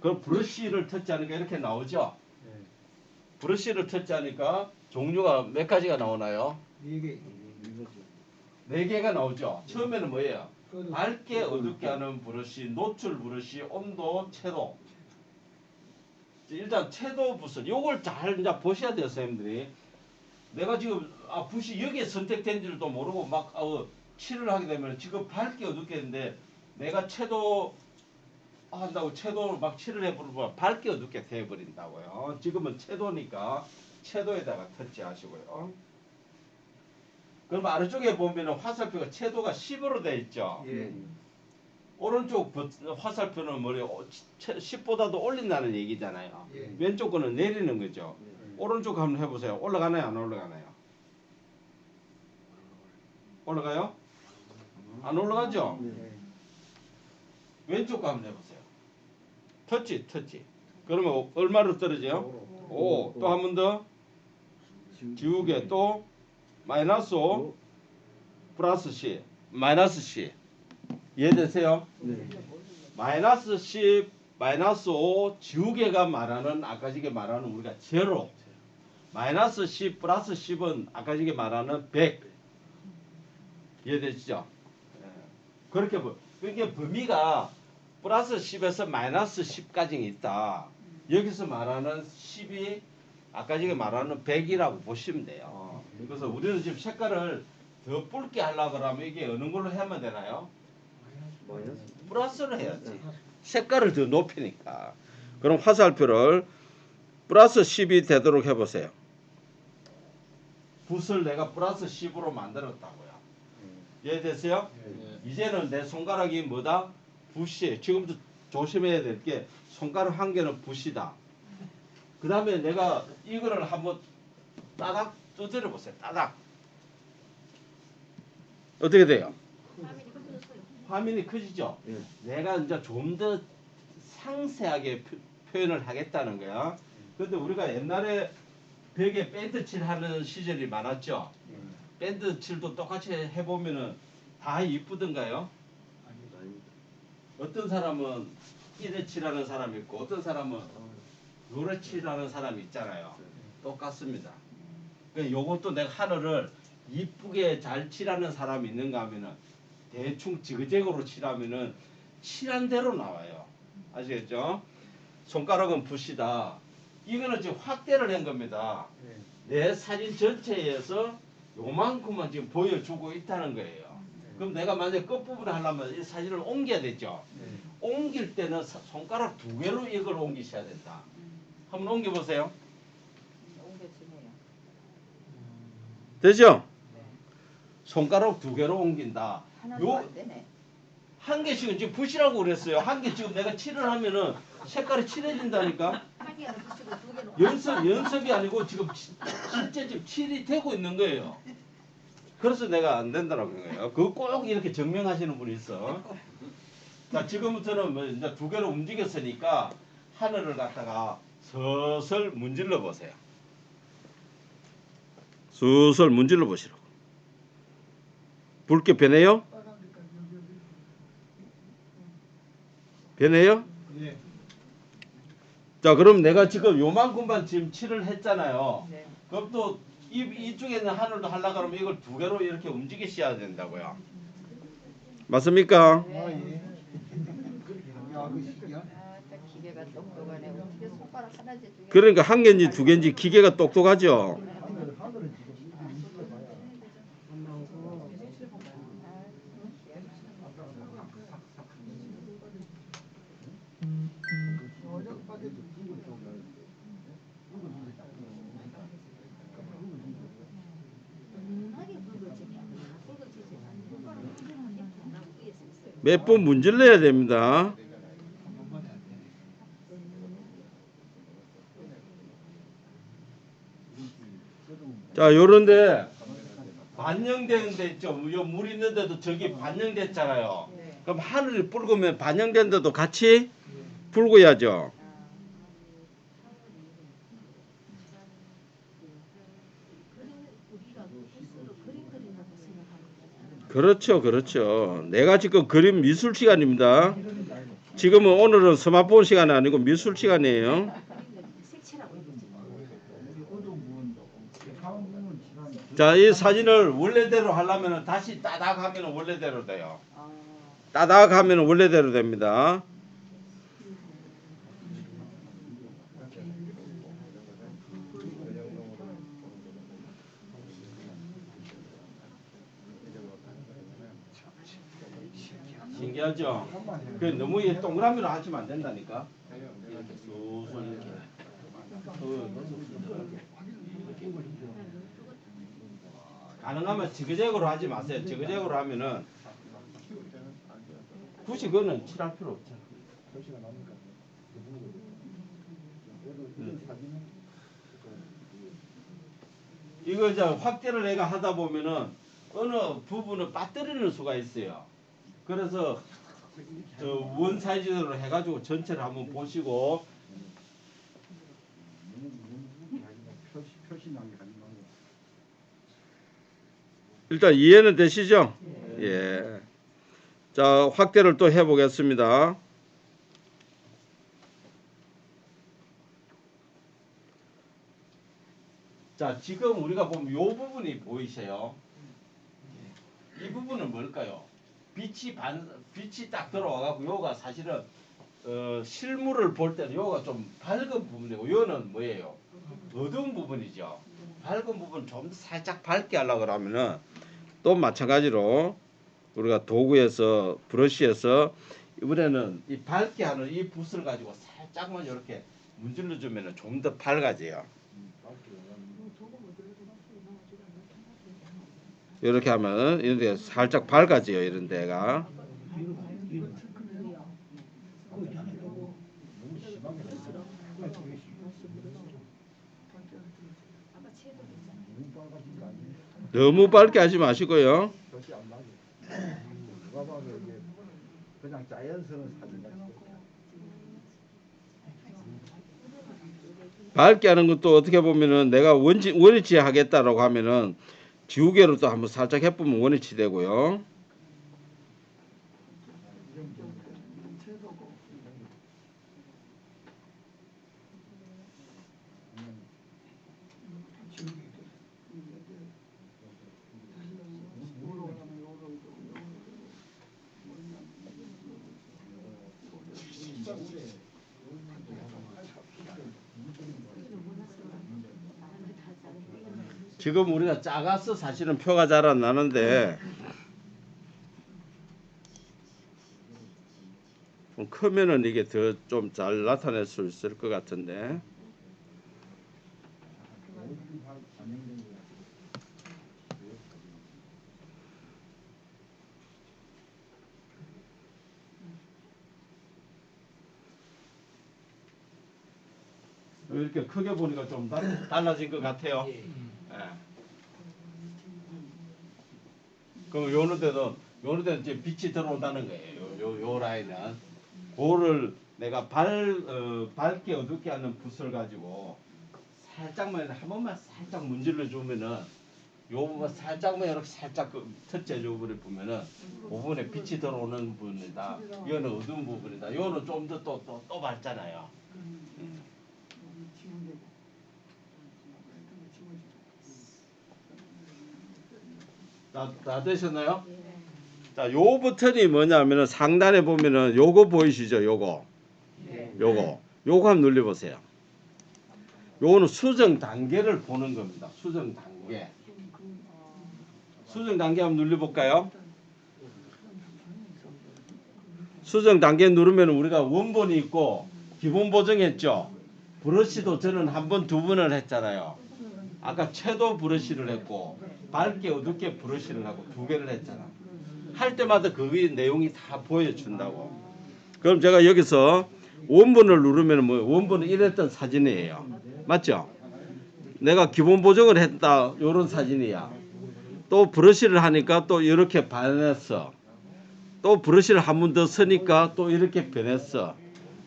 그 브러쉬를 터치하니까 이렇게 나오죠? 브러쉬를 터치하니까 종류가 몇 가지가 나오나요? 이게 4개가 나오죠? 처음에는 뭐예요? 그것도 밝게 어둡게 하는 브러쉬, 노출 브러쉬, 온도, 채도. 일단 채도 붓을 요걸 잘 이제 보셔야 돼요, 선생님들이. 내가 지금 붓이 여기에 선택된 줄도 모르고 막 칠을 하게 되면 지금 밝게 어둡게 했는데 내가 채도 한다고 채도를 막 칠을 해버리면 밝게 어둡게 돼버린다고요. 지금은 채도니까 채도에다가 터치하시고요. 그럼 아래쪽에 보면 화살표가 채도가 10으로 되어 있죠. 예. 오른쪽 화살표는 뭐래요? 10보다도 올린다는 얘기잖아요. 예. 왼쪽 거는 내리는 거죠. 오른쪽 한번 해보세요. 올라가나요? 안 올라가나요? 올라가요? 안 올라가죠? 예. 왼쪽 거 한번 해보세요. 터치. 그러면 얼마로 떨어져요? 5. 또 한 번 더. 지우개 또 마이너스 5 플러스 C 마이너스 C 이해되세요? 마이너스 10 마이너스 5 지우개가 말하는 아까 저게 말하는 우리가 제로 마이너스 10 플러스 10은 아까 저게 말하는 100 이해되시죠? 그렇게 그게 범위가 플러스 10에서 마이너스 10까지 있다. 여기서 말하는 10이 아까 저게 말하는 100이라고 보시면 돼요. 그래서 우리는 지금 색깔을 더 붉게 하려고 하면 이게 어느 걸로 하면 되나요? 플러스로 해야지. 색깔을 더 높이니까. 그럼 화살표를 플러스 10이 되도록 해보세요. 붓을 내가 플러스 10으로 만들었다고요. 이해되세요? 이제는 내 손가락이 뭐다? 붓이에요. 지금부터 조심해야 될 게 손가락 한 개는 붓이다. 그 다음에 내가 이거를 한번 따닥 두드려 보세요. 따닥. 어떻게 돼요? 화면이 커지죠? 내가 이제 좀 더 상세하게 표현을 하겠다는 거야. 근데 우리가 옛날에 벽에 밴드 칠하는 시절이 많았죠? 밴드 칠도 똑같이 해보면은 다 이쁘던가요? 어떤 사람은 이래 칠하는 사람이 있고 어떤 사람은 요래 칠하는 사람이 있잖아요. 똑같습니다. 그러니까 요것도 내가 하늘을 이쁘게 잘 칠하는 사람이 있는가 하면은 대충 지그재그로 칠하면은 칠한 대로 나와요. 아시겠죠? 손가락은 붓이다. 이거는 지금 확대를 한 겁니다. 내 사진 전체에서 요만큼만 지금 보여주고 있다는 거예요. 그럼 내가 만약 끝부분을 하려면 이 사진을 옮겨야 되죠. 옮길 때는 손가락 2개로 이걸 옮기셔야 된다. 한번 옮겨보세요. 옮겨지네요. 되죠? 손가락 2개로 옮긴다. 하나도 요 안 되네. 한 개씩은 지금 붓이라고 그랬어요. 한 개 지금 내가 칠을 하면은 색깔이 칠해진다니까. 한 개는 붙이고 2개는 연습이 아니고 지금 실제 지금 칠이 되고 있는 거예요. 그래서 내가 안 된다라고 거예요. 그거 꼭 이렇게 증명하시는 분이 있어. 자, 지금부터는 뭐 이제 2개로 움직였으니까 하늘을 갖다가 서슬 문질러 보세요. 서슬 문질러 보시라고. 붉게 변해요? 변해요? 예. 자, 그럼 내가 지금 요만큼만 지금 칠을 했잖아요. 네. 그럼 또 이쪽에 있는 하늘도 하려고 하면 이걸 2개로 이렇게 움직이셔야 된다고요. 맞습니까? 아, 예. 야, 그 시기야. 아, 딱 기계가 똑똑하네. 어떻게 손가락 하나지 2개. 그러니까 한 개인지 2개인지 기계가 똑똑하죠. 하늘은 지금 움직여 봐야. 은은하게 붉어지면 붉어지지 않는 몇 번 문질러야 됩니다. 자, 요런데 반영되는 데 있죠. 요 물 있는데도 저기 반영됐잖아요. 그럼 하늘이 붉으면 반영된 데도 같이 붉어야죠. 우리가 스스로 그림 그린다고 생각하는 거잖아. 그렇죠, 그렇죠. 내가 지금 그림 미술 시간입니다. 지금은 오늘은 스마트폰 시간이 아니고 미술 시간이에요. 그림을 색칠하고 있지. 자, 이 사진을 원래대로 하려면 다시 따닥 하면 원래대로 돼요. 아, 따닥 하면 원래대로 됩니다. 신기하죠? 그 너무 이 동그라미로 하시면 안 된다니까. 이렇게 쑥쑥 이렇게. 가능하면 지그재그로 하지 마세요. 지그재그로 하면은 굳이 그거는 칠할 필요 없잖아. 이거 이제 확대를 내가 하다 보면은 어느 부분을 빠뜨리는 수가 있어요. 그래서 저 원 사이즈로 해가지고 전체를 한번 보시고 일단 이해는 되시죠? 예. 자, 확대를 또 해보겠습니다. 자, 지금 우리가 보면 이 부분이 보이세요? 이 부분은 뭘까요? 빛이 딱 들어와갖고 요가 사실은 실물을 볼 때는 요가 좀 밝은 부분이고 요는 뭐예요? 어두운 부분이죠. 밝은 부분 좀 더 살짝 밝게 하려고 그러면은 또 마찬가지로 우리가 도구에서 브러쉬에서 이번에는 이 밝게 하는 이 붓을 가지고 살짝만 이렇게 문질러 주면은 좀 더 밝아져요. 이렇게 하면 이렇게 살짝 밝아져요. 이런 데가. 너무 밝게 하지 마시고요. 그냥 자연스러운 사진 같은 밝게 하는 것도 어떻게 보면은 내가 원위치 하겠다라고 하면은 지우개로 또 한번 살짝 해보면 원위치 되고요. 지금 우리가 작아서 사실은 표가 잘 안 나는데 좀 크면은 이게 더 좀 잘 나타낼 수 있을 것 같은데. 이렇게 크게 보니까 좀 달라진 것 같아요. 예. 그럼 요런 데는 이제 빛이 들어온다는 거예요. 요 라인은. 그거를 내가 밝게 어둡게 하는 붓을 가지고 살짝만 한 번만 살짝 문질러 주면은 요 부분 살짝만 이렇게 살짝 그 첫째 요 부분에 보면은 그 부분에 빛이 들어오는 부분이다. 이거는 어두운 부분이다. 이거는 좀 더 또 밝잖아요. 다 되셨나요? 자, 요 버튼이 뭐냐면은 상단에 보면은 요거 보이시죠? 요거 한번 눌러보세요. 요거는 수정 단계를 보는 겁니다. 수정 단계. 수정 단계 한번 눌러볼까요? 수정 단계 누르면 우리가 원본이 있고 기본 보정했죠. 브러쉬도 저는 한 번, 두 번을 했잖아요. 아까 채도 브러쉬를 했고 밝게 어둡게 브러쉬를 하고 두 개를 했잖아. 할 때마다 그 위에 내용이 다 보여준다고. 그럼 제가 여기서 원본을 누르면 뭐 원본은 이랬던 사진이에요. 맞죠? 내가 기본 보정을 했다. 요런 사진이야. 또 브러쉬를 하니까 또 이렇게 변했어. 또 브러쉬를 한 번 더 쓰니까 또 이렇게 변했어.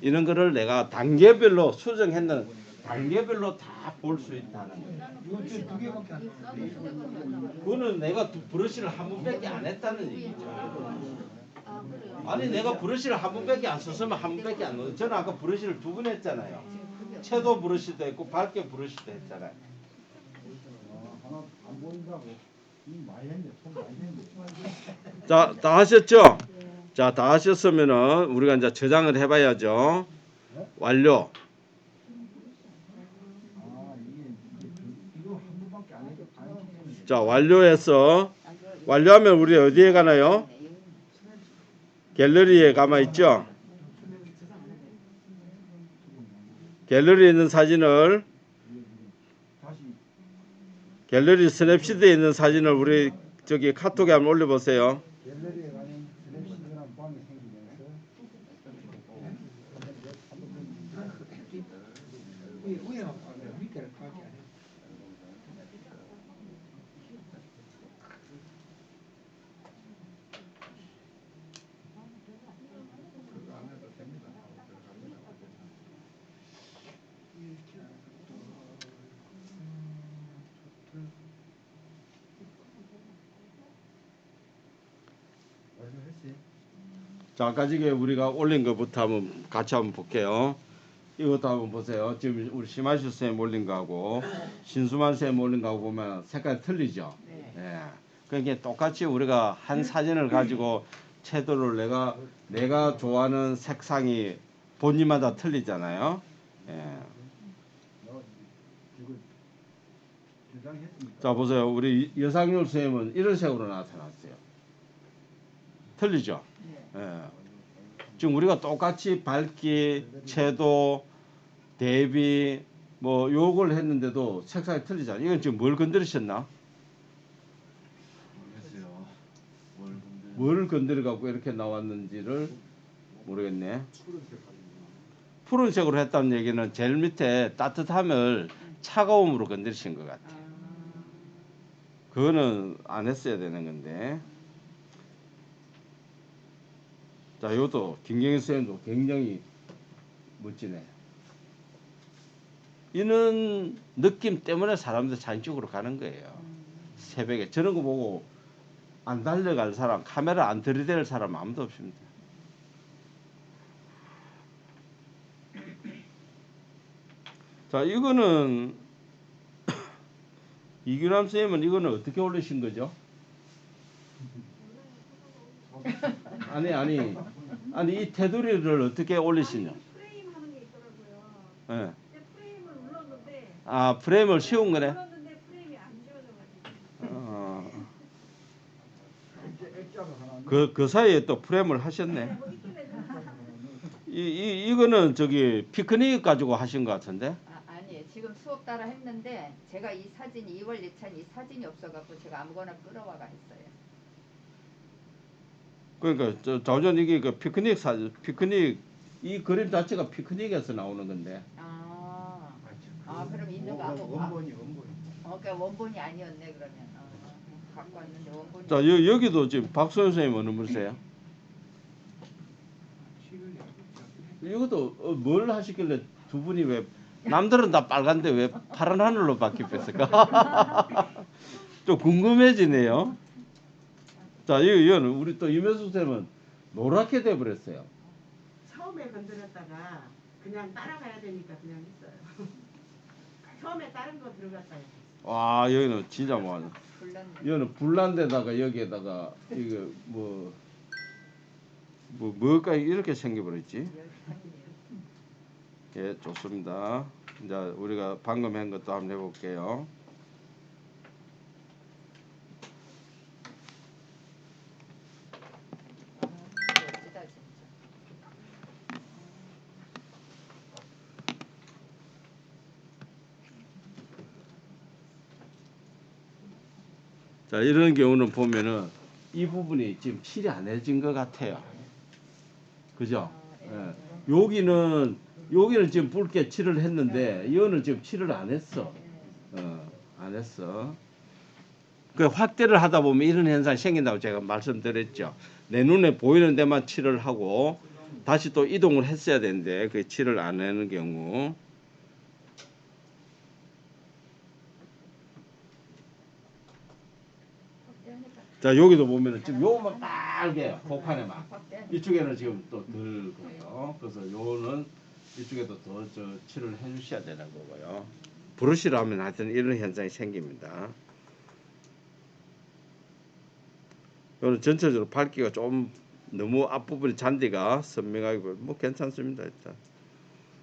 이런 거를 내가 단계별로 수정했는 단계별로 다 볼 수 있다는 거예요. 이거 지금 두 개밖에 안 나왔네. 그거는 내가 브러쉬를 한 번밖에 안 했다는 얘기죠. 아니 내가 브러쉬를 한 번밖에 안 썼으면 한 번밖에 안 넣어. 저는 아까 브러쉬를 두 번 했잖아요. 채도 브러쉬도 했고 밝게 브러쉬도 했잖아요. 하나 안 보인다고. 많이 했네. 손 많이 했네. 자, 다 하셨죠? 자, 다 하셨으면은 우리가 이제 저장을 해봐야죠. 완료. 이거 한 번밖에 안 해도 안 했네. 자, 완료해서 완료하면 우리 어디에 가나요? 갤러리에 가만 있죠? 갤러리에 있는 사진을 다시 갤러리 스냅시드에 있는 사진을 우리 저기 카톡에 한번 올려보세요. 갤러리에 가면 스냅시드라는 방이 생기면서 위에만 파면 밑에를 파게 안 해. 자, 아까 지금 우리가 올린 것부터 한번 같이 한번 볼게요. 이것도 한번 보세요. 지금 우리 심하실 쌤 올린 거하고 신수만 쌤 올린 거하고 보면 색깔이 틀리죠. 예. 그러니까 똑같이 우리가 한 사진을 가지고 채도를 내가 좋아하는 색상이 본인마다 틀리잖아요. 예. 자, 보세요. 우리 여상률 쌤은 이런 색으로 나타났어요. 틀리죠? 예. 지금 우리가 똑같이 밝기, 채도, 대비 뭐 요걸 했는데도 색상이 틀리잖아요. 이건 지금 뭘 건드리셨나? 모르겠어요. 뭘 건드려 갖고 이렇게 나왔는지를 모르겠네. 푸른색으로 했다는 얘기는 제일 밑에 따뜻함을 차가움으로 건드리신 것 같아. 그거는 안 했어야 되는 건데. 자, 이것도 김경희 선생님도 굉장히 멋지네. 이런 느낌 때문에 사람들 사진 찍으러 가는 거예요. 새벽에 저런 거 보고 안 달려갈 사람, 카메라 안 들이댈 사람 아무도 없습니다. 자, 이거는 이규남 선생님은 이거는 어떻게 올리신 거죠? 아니 이 테두리를 어떻게 올리시냐? 프레임 하는 게 있더라고요. 예. 근데 프레임을 눌렀는데 아, 프레임을 씌운 거네. 눌렀는데 프레임이 안 지워져 박자가 하나. 그 사이에 또 프레임을 하셨네. 이거는 저기 피크닉 가지고 하신 것 같은데. 아니 지금 수업 따라 했는데 제가 이 사진이 2월 예찬 이 사진이 없어갖고 제가 아무거나 끌어와가 했어요. 그러니까 자우전 이게 그 피크닉 사진, 피크닉 이 그림 자체가 피크닉에서 나오는 건데. 그럼 있는 거 아무 원본이. 그러니까 원본이 아니었네 그러면. 갖고 왔는데 원본이. 자 여기도 지금 박소연 선생님 어느 분이세요? 이것도 뭘 하시길래 두 분이 왜 남들은 다 빨간데 왜 파란 하늘로 바뀌었을까? 좀 궁금해지네요. 자 이거는 우리 또 임혜숙 쌤은 노랗게 돼버렸어요. 처음에 건드렸다가 그냥 따라가야 되니까 그냥 했어요. 처음에 다른 거 들어갔다 했어요. 와 여기는 진짜 뭐 불났네. 여기는 불난데다가 여기에다가 이거 뭐가 이렇게 생겨버렸지? 예 좋습니다. 이제 우리가 방금 한 것도 한번 해볼게요. 멋지다 진짜. 자 이런 경우는 보면은 이 부분이 지금 칠이 안 해진 것 같아요. 그죠? 예. 여기는 지금 붉게 칠을 했는데 이거는 지금 칠을 안 했어. 안 했어. 그 확대를 하다 보면 이런 현상이 생긴다고 제가 말씀드렸죠. 내 눈에 보이는 데만 칠을 하고 다시 또 이동을 했어야 되는데 그 칠을 안 하는 경우. 자 여기도 보면은 지금 요거만 빨개요. 복판에만. 이쪽에는 지금 또 덜 거예요. 그래서 요거는 이쪽에도 더 칠을 해주셔야 되는 거고요. 브러쉬로 하면 하여튼 이런 현상이 생깁니다. 요는 전체적으로 밝기가 좀 너무 앞부분이 잔디가 선명하게 보여. 뭐 괜찮습니다. 일단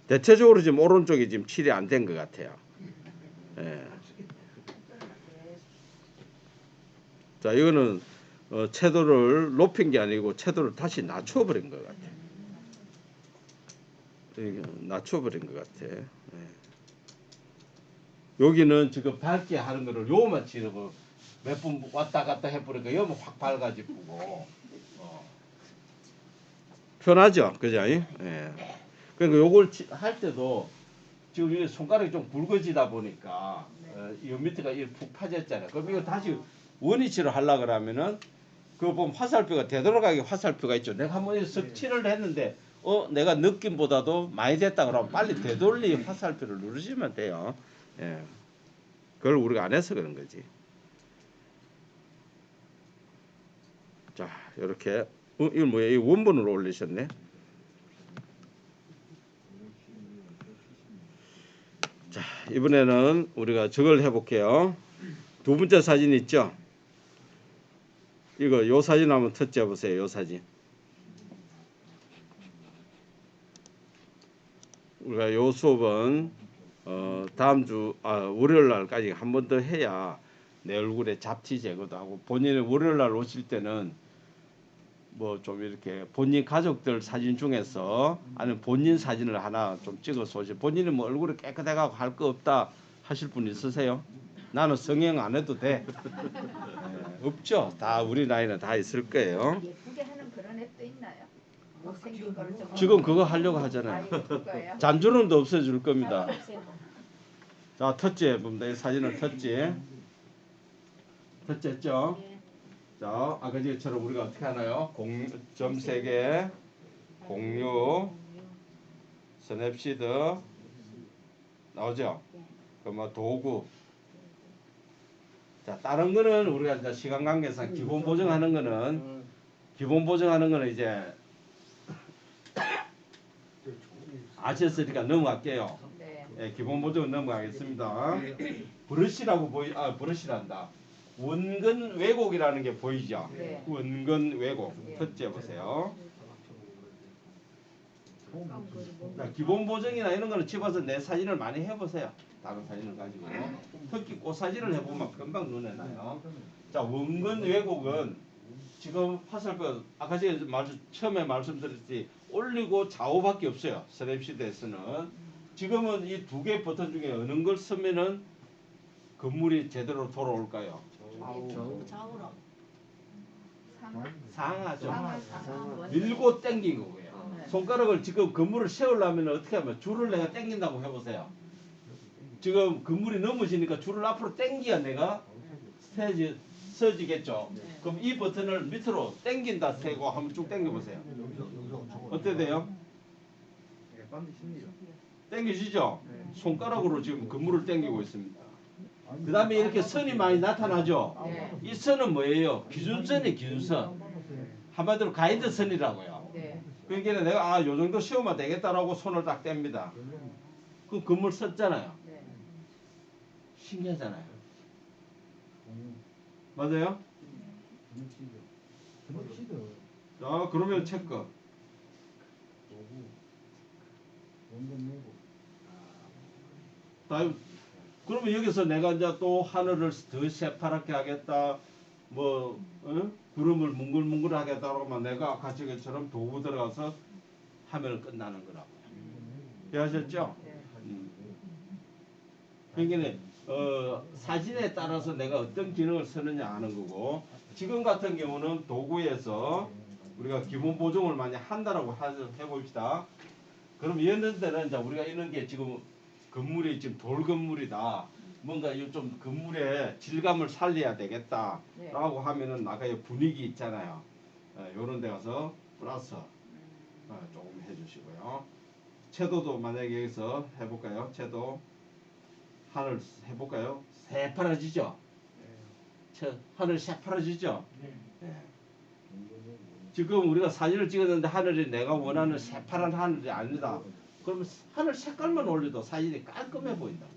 대체적으로 지금 오른쪽이 지금 칠이 안 된 것 같아요. 예. 자 이거는 채도를 높인 게 아니고 채도를 다시 낮춰버린 것 같아. 낮춰버린 것 같아. 예. 여기는 지금 밝게 하는 거를 요만 지르고 몇 분 왔다 갔다 해버리니까 요만 확 밝아지고 편하죠, 그죠? 예. 그러니까 요걸 할 때도 지금 이 손가락이 좀 굵어지다 보니까 이 밑에가 푹 파졌잖아요. 그럼 이거 다시 원위치로 하려 그러면은 그거 보면 화살표가 되돌아가게 화살표가 있죠. 내가 한번 석칠을 했는데 내가 느낌보다도 많이 됐다 그러면 빨리 되돌리 화살표를 누르시면 돼요. 예. 그걸 우리가 안 해서 그런 거지. 자, 이렇게 이건 뭐야? 이 원본으로 올리셨네. 자, 이번에는 우리가 저걸 해볼게요. 두 번째 사진 있죠? 이거 요 사진 한번 터치해 보세요. 요 사진. 우리가 요 수업은 다음 주 월요일 날까지 한 번 더 해야 내 얼굴에 잡티 제거도 하고 본인이 월요일 날 오실 때는 뭐 좀 이렇게 본인 가족들 사진 중에서 아니면 본인 사진을 하나 좀 찍어서 오시. 본인이 뭐 얼굴이 깨끗해가고 할 거 없다 하실 분 있으세요? 나는 성형 안 해도 돼. 네, 없죠. 다 우리 나이는 다 있을 거예요. 예쁘게 하는 그런 앱도 있나요? 못생긴 거를 좀. 지금 그거 하려고 하잖아요. 거예요? 잔주름도 없애줄 겁니다. 자, 터치 봅니다. 이 사진을 터치. 터치했죠? 자, 아까 전처럼 우리가 어떻게 하나요? 점 3개, 공유, 스냅시드 나오죠? 그럼 도구. 자, 다른 거는 우리가 이제 시간 관계상 기본 보정하는 거는 이제 아셨으니까 넘어갈게요. 네. 예, 기본 보정은 넘어가겠습니다. 브러쉬란다. 원근 왜곡이라는 게 보이죠? 네. 원근 왜곡. 네. 터치해 보세요. 자, 기본 보정이나 이런 거는 집어서 내 사진을 많이 해보세요. 다른 사진을 가지고. 특히 꽃 사진을 해보면 금방 눈에 나요. 자, 원근 왜곡은 지금 화살표 아까 제가 처음에 말씀드렸듯이 올리고 좌우밖에 없어요. 스냅시드에서는. 지금은 이 두 개 버튼 중에 어느 걸 쓰면은 건물이 제대로 돌아올까요? 좌우로. 상하죠. 상하. 밀고 당긴 거고요. 손가락을 지금 건물을 세우려면 어떻게 하면 줄을 내가 당긴다고 해보세요. 지금 건물이 넘어지니까 줄을 앞으로 당겨야 내가 서지겠죠. 그럼 이 버튼을 밑으로 당긴다 세고 한번 쭉 당겨보세요. 어때 돼요? 당겨지죠? 손가락으로 지금 건물을 당기고 있습니다. 그 다음에 이렇게 선이 많이 나타나죠? 네. 이 선은 뭐예요? 기준선이 기준선. 한마디로 가이드선이라고요. 네. 그러니까 내가 요 정도 세우면 되겠다라고 손을 딱 뗍니다. 그럼 건물 섰잖아요. 네. 신기하잖아요. 맞아요? 자, 그러면 체크. 다음, 그러면 여기서 내가 이제 또 하늘을 더 새파랗게 하겠다. 뭐 구름을 뭉글뭉글 하겠다고 하면 내가 아까 저처럼 도구 들어가서 하면 끝나는 거라고요. 이해하셨죠? 네. 그러니까 사진에 따라서 내가 어떤 기능을 쓰느냐 하는 거고, 지금 같은 경우는 도구에서 우리가 기본 보정을 많이 한다라고 해봅시다. 그럼 이런 데는 이제 우리가 이런 게 지금 건물이 지금 돌 건물이다. 뭔가 좀 건물의 질감을 살려야 되겠다라고 네. 하면은 아까 이 분위기 있잖아요. 요런 데 가서 플러스 조금 해주시고요. 채도도 만약에 여기서 해볼까요? 채도 하늘 해볼까요? 새파라지죠? 하늘 새파라지죠? 네. 지금 우리가 사진을 찍었는데 하늘이 내가 원하는 새파란 하늘이 아니다. 그러면 하늘 색깔만 올려도 사진이 깔끔해 보인다고.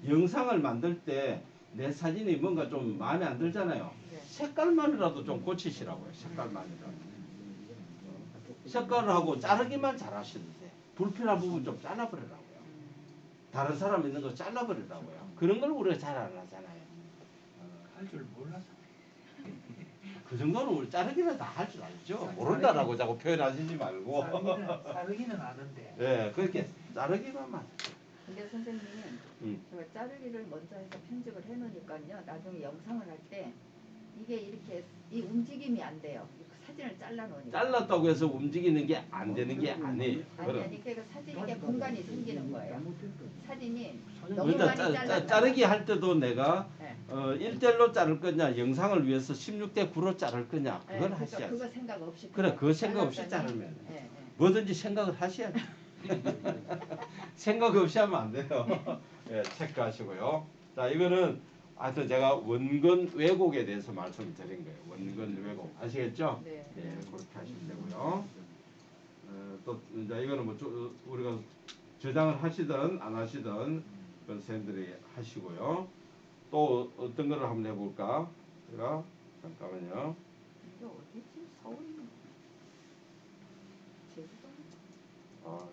영상을 만들 때 내 사진이 뭔가 좀 마음에 안 들잖아요. 네. 색깔만이라도 좀 고치시라고요. 색깔만이라도. 색깔을 하고 자르기만 잘하시는데 불필요한 부분 좀 잘라버리라고요. 다른 사람 있는 거 잘라버리라고요. 그런 걸 우리가 잘 안 하잖아요. 할 줄 몰라서. 그 정도는 우리 자르기는 다 할 줄 알죠. 모른다라고 자꾸 표현하시지 말고. 자르기는 아는데. 예, 그렇게 자르기만. 근데 선생님, 제가 자르기를 먼저 해서 편집을 해놓으니까요. 나중에 영상을 할 때 이게 이렇게 이 움직임이 안 돼요. 그 사진을 잘라놓으니까. 잘랐다고 해서 움직이는 게 안 되는 게 아니에요. 아니 그 사진 이게 공간이 생기는 거예요. 사진이 너무 그러니까 많이 잘랐다. 자르기 할 때도 내가 네. 1대1로 자를 거냐, 영상을 위해서 16대9로 자를 거냐, 네, 그걸 그러니까 하셔야죠. 그거 생각 없이 그래, 그 생각 없이 잘랐더니- 자르면 네, 네. 뭐든지 생각을 하셔야죠. 생각 없이 하면 안 돼요. 예, 체크하시고요. 자, 이거는 하여튼 제가 원근 왜곡에 대해서 말씀을 드린 거예요. 원근 왜곡. 아시겠죠? 네. 예, 그렇게 하시면 되고요. 또 이제 이거는 뭐 우리가 저장을 하시든 안 하시든 그건 선생님들이 하시고요. 또 어떤 거를 한번 해볼까? 제가 잠깐만요. 이게 어디지? 서울? 제주도? 아,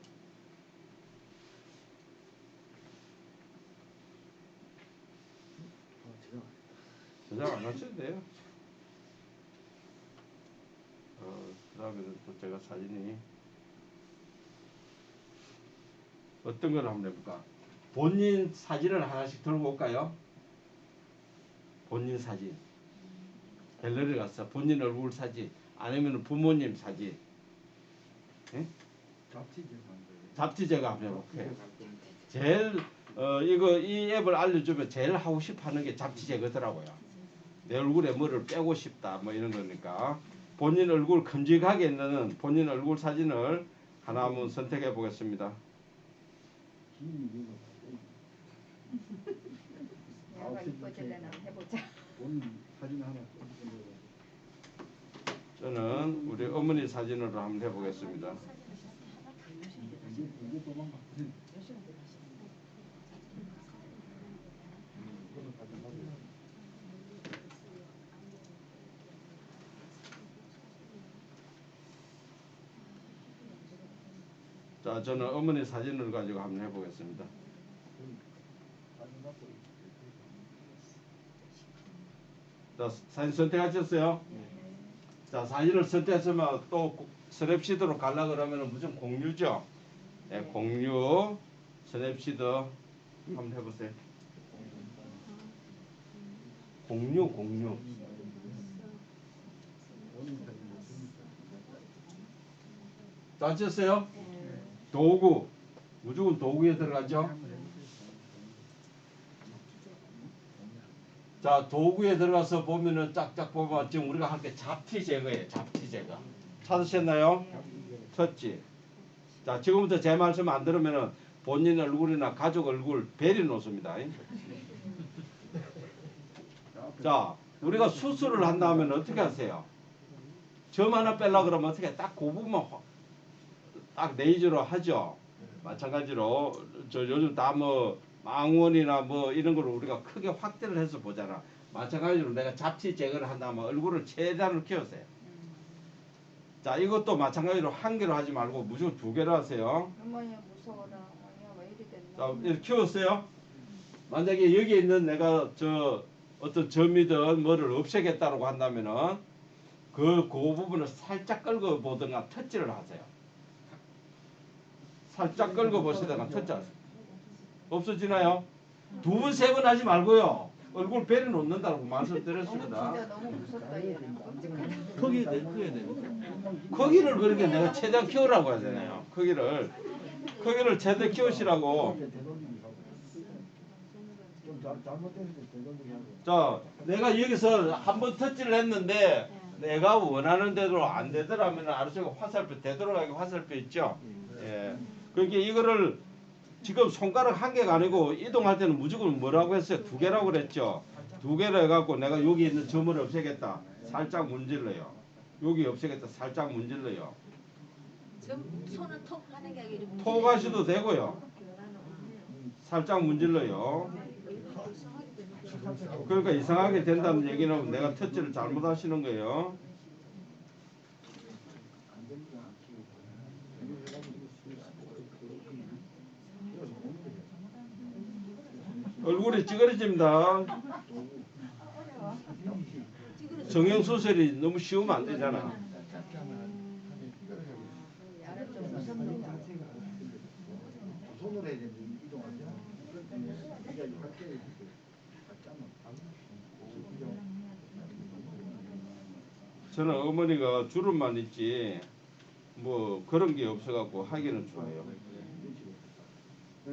저장 안 하셔도 돼요. 그 다음에는 또 제가 사진이 어떤 걸 한번 해볼까? 본인 사진을 하나씩 들고 올까요? 본인 사진. 갤러리 가서 본인 얼굴 사진, 아니면 부모님 사진. 예? 잡지 제가 한번 해볼게요. 제일 이 앱을 알려주면 제일 하고 싶어하는 게 잡지 제거더라고요. 내 얼굴에 뭐를 빼고 싶다 뭐 이런 거니까 본인 얼굴 큼직하게 있는 본인 얼굴 사진을 하나 한번 선택해 보겠습니다. 내가 이뻐질래나 한번 해보자. 저는 우리 어머니 사진으로 한번 해보겠습니다. 자, 저는 어머니 사진을 가지고 한번 해보겠습니다. 자, 사진 선택하셨어요? 자, 사진을 선택했으면 또 스냅시드로 가려 그러면 무슨 공유죠. 네, 공유 스냅시드 한번 해보세요. 공유. 다 쳤어요? 도구 무조건 도구에 들어가죠. 자, 도구에 들어가서 보면은 짝짝 보면 지금 우리가 할 게 잡티 제거예요. 잡티 제거. 찾으셨나요? 쳤지. 자, 지금부터 제 말씀 안 들으면은 본인 얼굴이나 가족 얼굴 베리 놓습니다. 자, 우리가 수술을 한다면 어떻게 하세요? 점 하나 빼려 그러면 어떻게 딱 그 부분만 딱 레이저로 하죠. 마찬가지로 저 요즘 다 뭐 망원이나 뭐 이런 걸 우리가 크게 확대를 해서 보잖아. 마찬가지로 내가 잡티 제거를 한다면 얼굴을 최대한으로 키우세요. 자, 이것도 마찬가지로 한 개로 하지 말고 무조건 두 개로 하세요. 어머니야 무서워라. 어머니야 왜 이리 됐나. 자, 이렇게 키웠어요. 만약에 여기 있는 내가 저 어떤 점이든 뭐를 없애겠다고 한다면은 그 부분을 살짝 끌고 보든가 터치를 하세요. 살짝 끌고 보시다가 터치 하세요. 없어지나요? 두 번, 세 번 하지 말고요. 얼굴 베리 놓는다고 말씀드렸습니다. 진짜 너무 무섭다 얘는. 끔찍하다. 크게 돼. 크기를 그렇게 내가 최대한 키우라고 하잖아요. 크기를 최대 키우시라고. 좀 잘못됐을 때 되돌리게 하고. 자, 내가 여기서 한번 터치를 했는데 내가 원하는 대로 안 되더라면 아래쪽에 화살표 되돌아가게 화살표 있죠. 예. 그러니까 이거를 지금 손가락 한 개가 아니고 이동할 때는 무조건 뭐라고 했어요? 두 개라고 그랬죠. 두 개로 해갖고 내가 여기 있는 점을 없애겠다. 살짝 문질러요. 여기 없애겠다. 살짝 문질러요. 손은 톡 하는 게 아니라 톡 하셔도 되고요. 살짝 문질러요. 그러니까 이상하게 된다는 얘기는 내가 터치를 잘못하시는 거예요. 얼굴이 찌그러집니다. 성형수술이 너무 쉬우면 안 되잖아. 손으로 해야 되는데 이동하죠. 저는 어머니가 주름만 있지 뭐 그런 게 없어갖고 하기는 좋아요.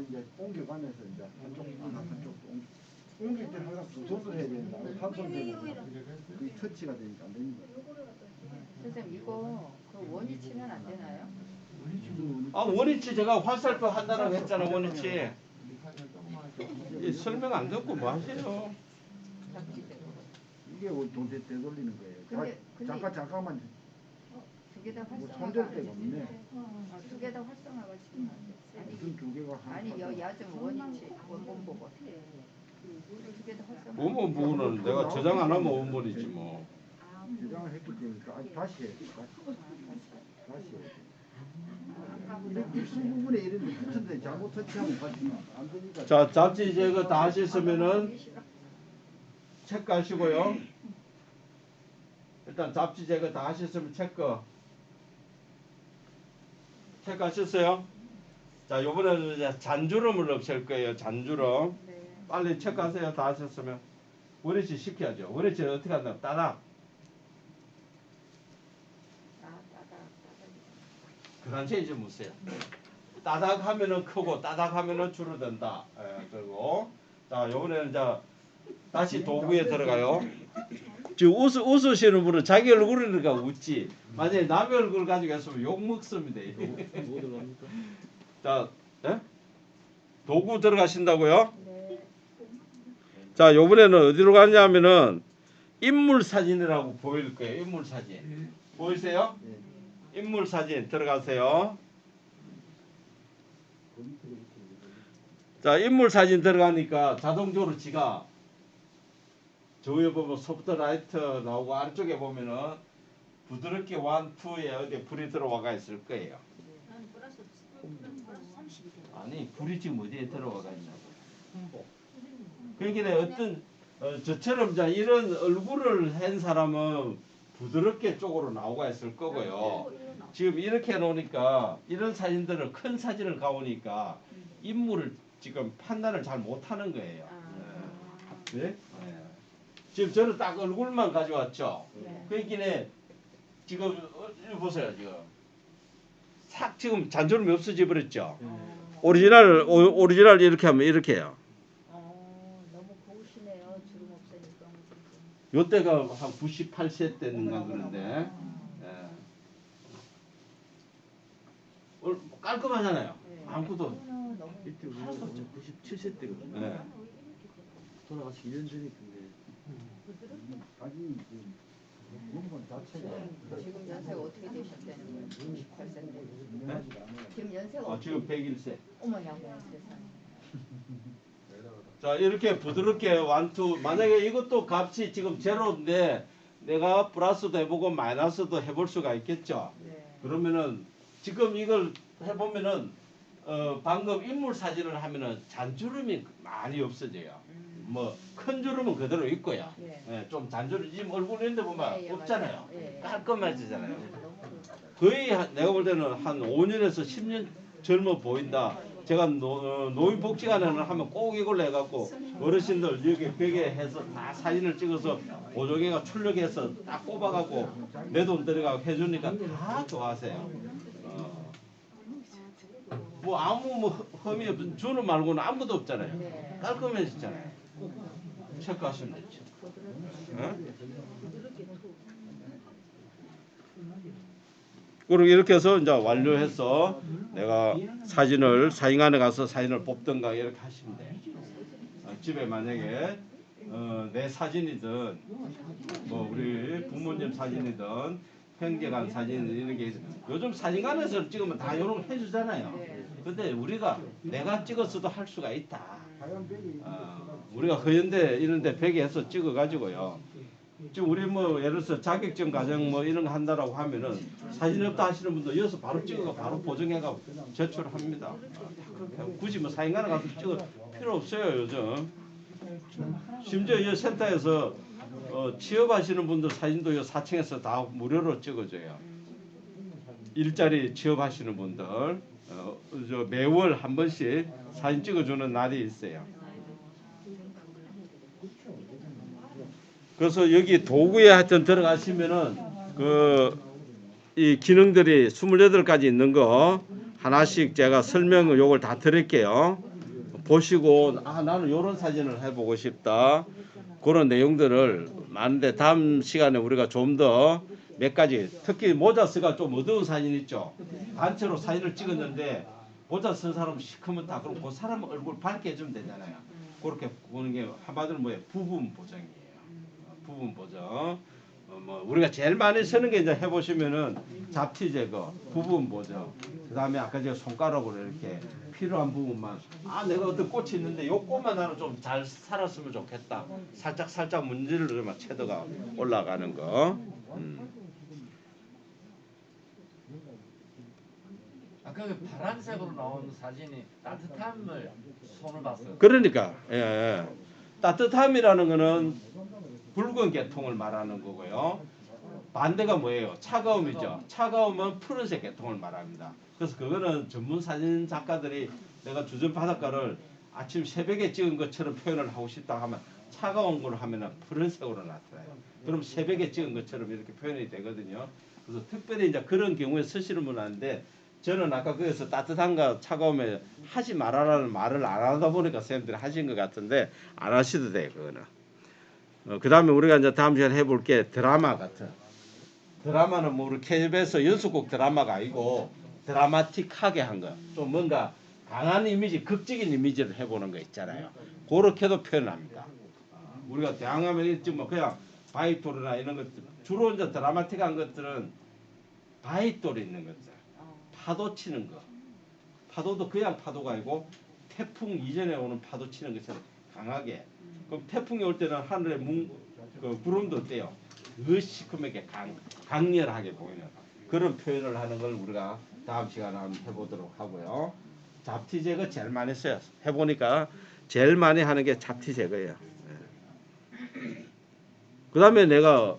이제 옮겨가면서 이제 한쪽 옮길 때 항상 두 손으로 해야 된다. 한 손 되고 그 터치가 되니까 안 됩니다. 선생님 이거 그 원위치는 안 되나요? 아, 원위치 제가 화살표 한다라고 했잖아. 원위치. 이 설명 안 듣고 뭐 하세요? 이게 돈 되돌리는 거예요. 잠깐만. 두 개 다 뭐 활성화가 손댈 데가 없네. 두 개 다 활성화가 지금 안 돼. 무슨 두 개가 아니 야좀 원위치 원본 보고 두 개 다 활성화. 원본 부분은 내가 저장 안 하면 원본이지 뭐. 저장을 했기 때문에 다시 해. 다시 해. 입술 부분에 이런 데 붙었는데 잘못 터치하면 같이 안 되니까. 자, 잡지 제거 다 하셨으면은 체크하시고요. 일단 잡지 제거 다 하셨으면 체크하셨어요? 자, 요번에는 이제 잔주름을 없앨 거예요. 잔주름. 네. 빨리 체크하세요. 다 하셨으면. 원위치 시켜야죠. 원위치를 어떻게 한다? 따닥. 그 단체 이제 무세요. 따닥 하면은 크고 따닥 하면은 줄어든다. 예, 그리고 자, 요번에는 이제 다시 도구에 들어가요. 지금 웃으시는 분은 자기 얼굴이니까 웃지. 만약에 남의 얼굴 가지고 했으면 욕 먹습니다. 뭐 들어갑니까? 자, 예? 도구 들어가신다고요? 네. 자, 요번에는 어디로 가냐면은 인물 사진이라고 보일 거예요. 인물 사진. 보이세요? 인물 사진 들어가세요. 자, 인물 사진 들어가니까 자동적으로 지가 저 위에 보면 소프트 라이트 나오고 아래쪽에 보면은 부드럽게 1, 2에 어디 불이 들어와가 있을 거예요. 플러스 30이 돼. 아니, 불이 지금 어디에 들어와가 있냐고. 그러니까 어떤 저처럼 자 이런 얼굴을 한 사람은 부드럽게 쪽으로 나오가 있을 거고요. 지금 이렇게 해놓으니까 이런 사진들을 큰 사진을 가오니까 인물을 지금 판단을 잘 못하는 거예요. 네? 네. 지금 저는 딱 얼굴만 가져왔죠. 그러니까 지금 이거 보세요. 지금 싹 지금 잔주름이 없어져 버렸죠. 오리지널 이렇게 하면 이렇게 해요. 너무 고우시네요. 주름 없으니까. 요때가 한 98세 때인가 그런데 깔끔하잖아요. 아무것도 너무 이때 우리가 97세 때거든요. 네. 돌아가시 1년 전에 근데 자기 몸건 자체가 지금 연세가 어떻게 되셨다는 거예요? 98세 때. 유명하지가 않아요. 지금 연세가 지금 101세. 어머니 어머니 세상에. 자 이렇게 부드럽게 완투. 만약에 이것도 값이 지금 제로인데 내가 플러스도 해보고 마이너스도 해볼 수가 있겠죠. 그러면은 지금 이걸 해보면은 방금 인물 사진을 하면은 잔주름이 많이 없어져요. 뭐 큰 주름은 그대로 있고요. 좀 잔주름 지금 얼굴 있는데 보면 없잖아요. 깔끔해지잖아요. 거의 내가 볼 때는 한 5년에서 10년 젊어 보인다. 제가 노인복지관에는 하면 꼭 이걸로 해갖고 어르신들 여기 벽에 해서 다 사진을 찍어서 보조개가 출력해서 딱 꼽아갖고 내 돈 들어가고 해주니까 다 좋아하세요. 뭐 아무 뭐 흠이 없, 주는 말고는 아무것도 없잖아요. 깔끔해지잖아요. 체크하시면 되죠. 그리고 이렇게 해서 이제 완료해서 내가 사진관에 가서 사진을 뽑던가 이렇게 하시면 돼요. 집에 만약에 내 사진이든 뭐 우리 부모님 사진이든 형제간 사진 이런 게 요즘 사진관에서 찍으면 다 이런 거 해주잖아요. 근데 우리가 내가 찍었어도 할 수가 있다. 우리가 허연대 이런데 벽에 해서 찍어가지고요. 지금 우리 뭐 예를 들어서 자격증 과정 뭐 이런 거 한다라고 하면은 사진 없다 하시는 분도 여기서 바로 찍어가 바로 보정해가 제출합니다. 그렇게 하고 굳이 뭐 사진관에 가서 찍을 필요 없어요 요즘. 심지어 이 센터에서 취업하시는 분들 사진도 이 4층에서 다 무료로 찍어줘요. 일자리 취업하시는 분들 저 매월 한 번씩 사진 찍어주는 날이 있어요. 그래서 여기 도구에 하여튼 들어가시면은 이 기능들이 28가지 있는 거 하나씩 제가 설명을 요걸 다 드릴게요. 보시고 나는 요런 사진을 해보고 싶다. 그런 내용들을 많은데 다음 시간에 우리가 좀 더 몇 가지 특히 모자 쓰가 좀 어두운 사진 있죠. 단체로 사진을 찍었는데 모자 쓴 사람 시커멓다. 그럼 그 사람 얼굴 밝게 해주면 되잖아요. 그렇게 보는 게 한마디로 뭐예요? 부분 보정이에요. 부분 보정. 뭐 우리가 제일 많이 쓰는 게 이제 해보시면은 잡티 제거, 부분 보정. 그다음에 아까 제가 손가락으로 이렇게 필요한 부분만 내가 어떤 꽃이 있는데 요 꽃만 나는 좀 잘 살았으면 좋겠다. 살짝 문지를 막 채도가 올라가는 거. 아까 그 파란색으로 나온 사진이 따뜻함을 손을 봤어요. 그러니까 따뜻함이라는 거는 붉은 계통을 말하는 거고요. 반대가 뭐예요? 차가움이죠. 차가움은 푸른색 계통을 말합니다. 그래서 그거는 전문 사진 작가들이 내가 주전 바닷가를 아침 새벽에 찍은 것처럼 표현을 하고 싶다 하면 차가운 걸 하면 푸른색으로 나타나요. 그럼 새벽에 찍은 것처럼 이렇게 표현이 되거든요. 그래서 특별히 이제 그런 경우에 쓰시는 분은 아닌데 저는 아까 거기서 따뜻함과 차가움에 하지 말아라는 말을 안 하다 보니까 선생님들이 하신 것 같은데 안 하셔도 돼요. 그거는. 그 다음에 우리가 이제 다음 시간에 해볼 게 드라마 같은. 드라마는 뭐 우리 KBS 연속곡 드라마가 아니고 드라마틱하게 한 거. 좀 뭔가 강한 이미지, 극적인 이미지를 해보는 거 있잖아요. 그렇게도 표현합니다. 우리가 대항하면 지금 뭐 그냥 바이돌이나 이런 것들 주로 이제 드라마틱한 것들은 바이돌이 있는 것들. 파도 치는 거. 파도도 그냥 파도가 아니고 태풍 이전에 오는 파도 치는 것처럼 강하게. 그럼 태풍이 올 때는 하늘에 구름도 어때요? 시커멓게 강렬하게 보이는 그런 표현을 하는 걸 우리가 다음 시간에 한번 해보도록 하고요. 잡티 제거 제일 많이 써요. 해보니까 제일 많이 하는 게 잡티 제거예요. 그 다음에 내가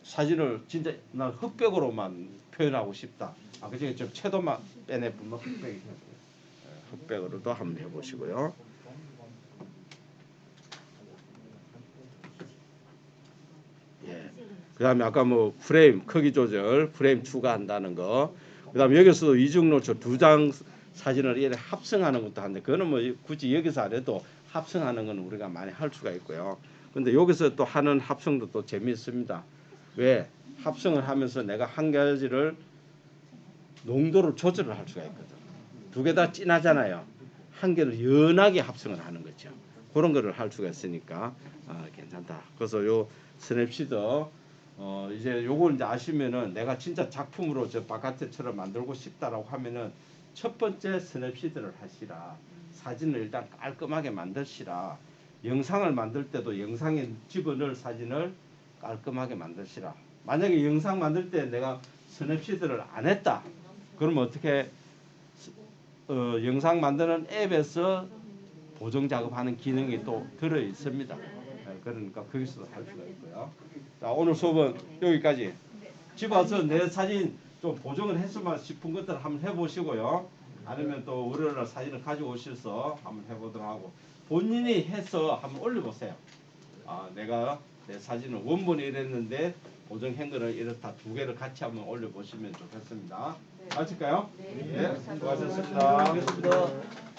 사진을 진짜 난 흑백으로만 표현하고 싶다. 그중에 좀 채도만 빼내보면 흑백이 흑백으로도 한번 해보시고요. 예. 그다음에 아까 뭐 프레임 크기 조절, 프레임 추가한다는 거. 그다음에 여기서도 이중노출 2장 사진을 이렇게 합성하는 것도 하는데 그거는 뭐 굳이 여기서 안 해도 합성하는 건 우리가 많이 할 수가 있고요. 근데 여기서 또 하는 합성도 또 재미있습니다. 왜? 합성을 하면서 내가 한 가지를 농도를 조절을 할 수가 있거든. 두 개 다 진하잖아요. 한 개를 연하게 합성을 하는 거죠. 그런 거를 할 수가 있으니까 괜찮다. 그래서 요 스냅시드 이제 요걸 이제 아시면은 내가 진짜 작품으로 저 바깥에처럼 만들고 싶다라고 하면은 첫 번째 스냅시드를 하시라. 사진을 일단 깔끔하게 만드시라. 영상을 만들 때도 영상에 집어넣을 사진을 깔끔하게 만드시라. 만약에 영상 만들 때 내가 스냅시드를 안 했다. 그러면 어떻게 영상 만드는 앱에서 보정 작업하는 기능이 또 들어 있습니다. 그러니까 거기서도 할 수가 있고요. 자, 오늘 수업은 여기까지. 집 와서 내 사진 좀 보정을 했으면 싶은 것들 한번 해보시고요. 아니면 또 월요일날 사진을 가지고 오셔서 한번 해보도록 하고 본인이 해서 한번 올려보세요. 내가 내 사진을 원본이 이랬는데 보정한 거를 이렇다 두 개를 같이 한번 올려보시면 좋겠습니다. 맞을까요? 네. 네, 수고하셨습니다. 수고하셨습니다.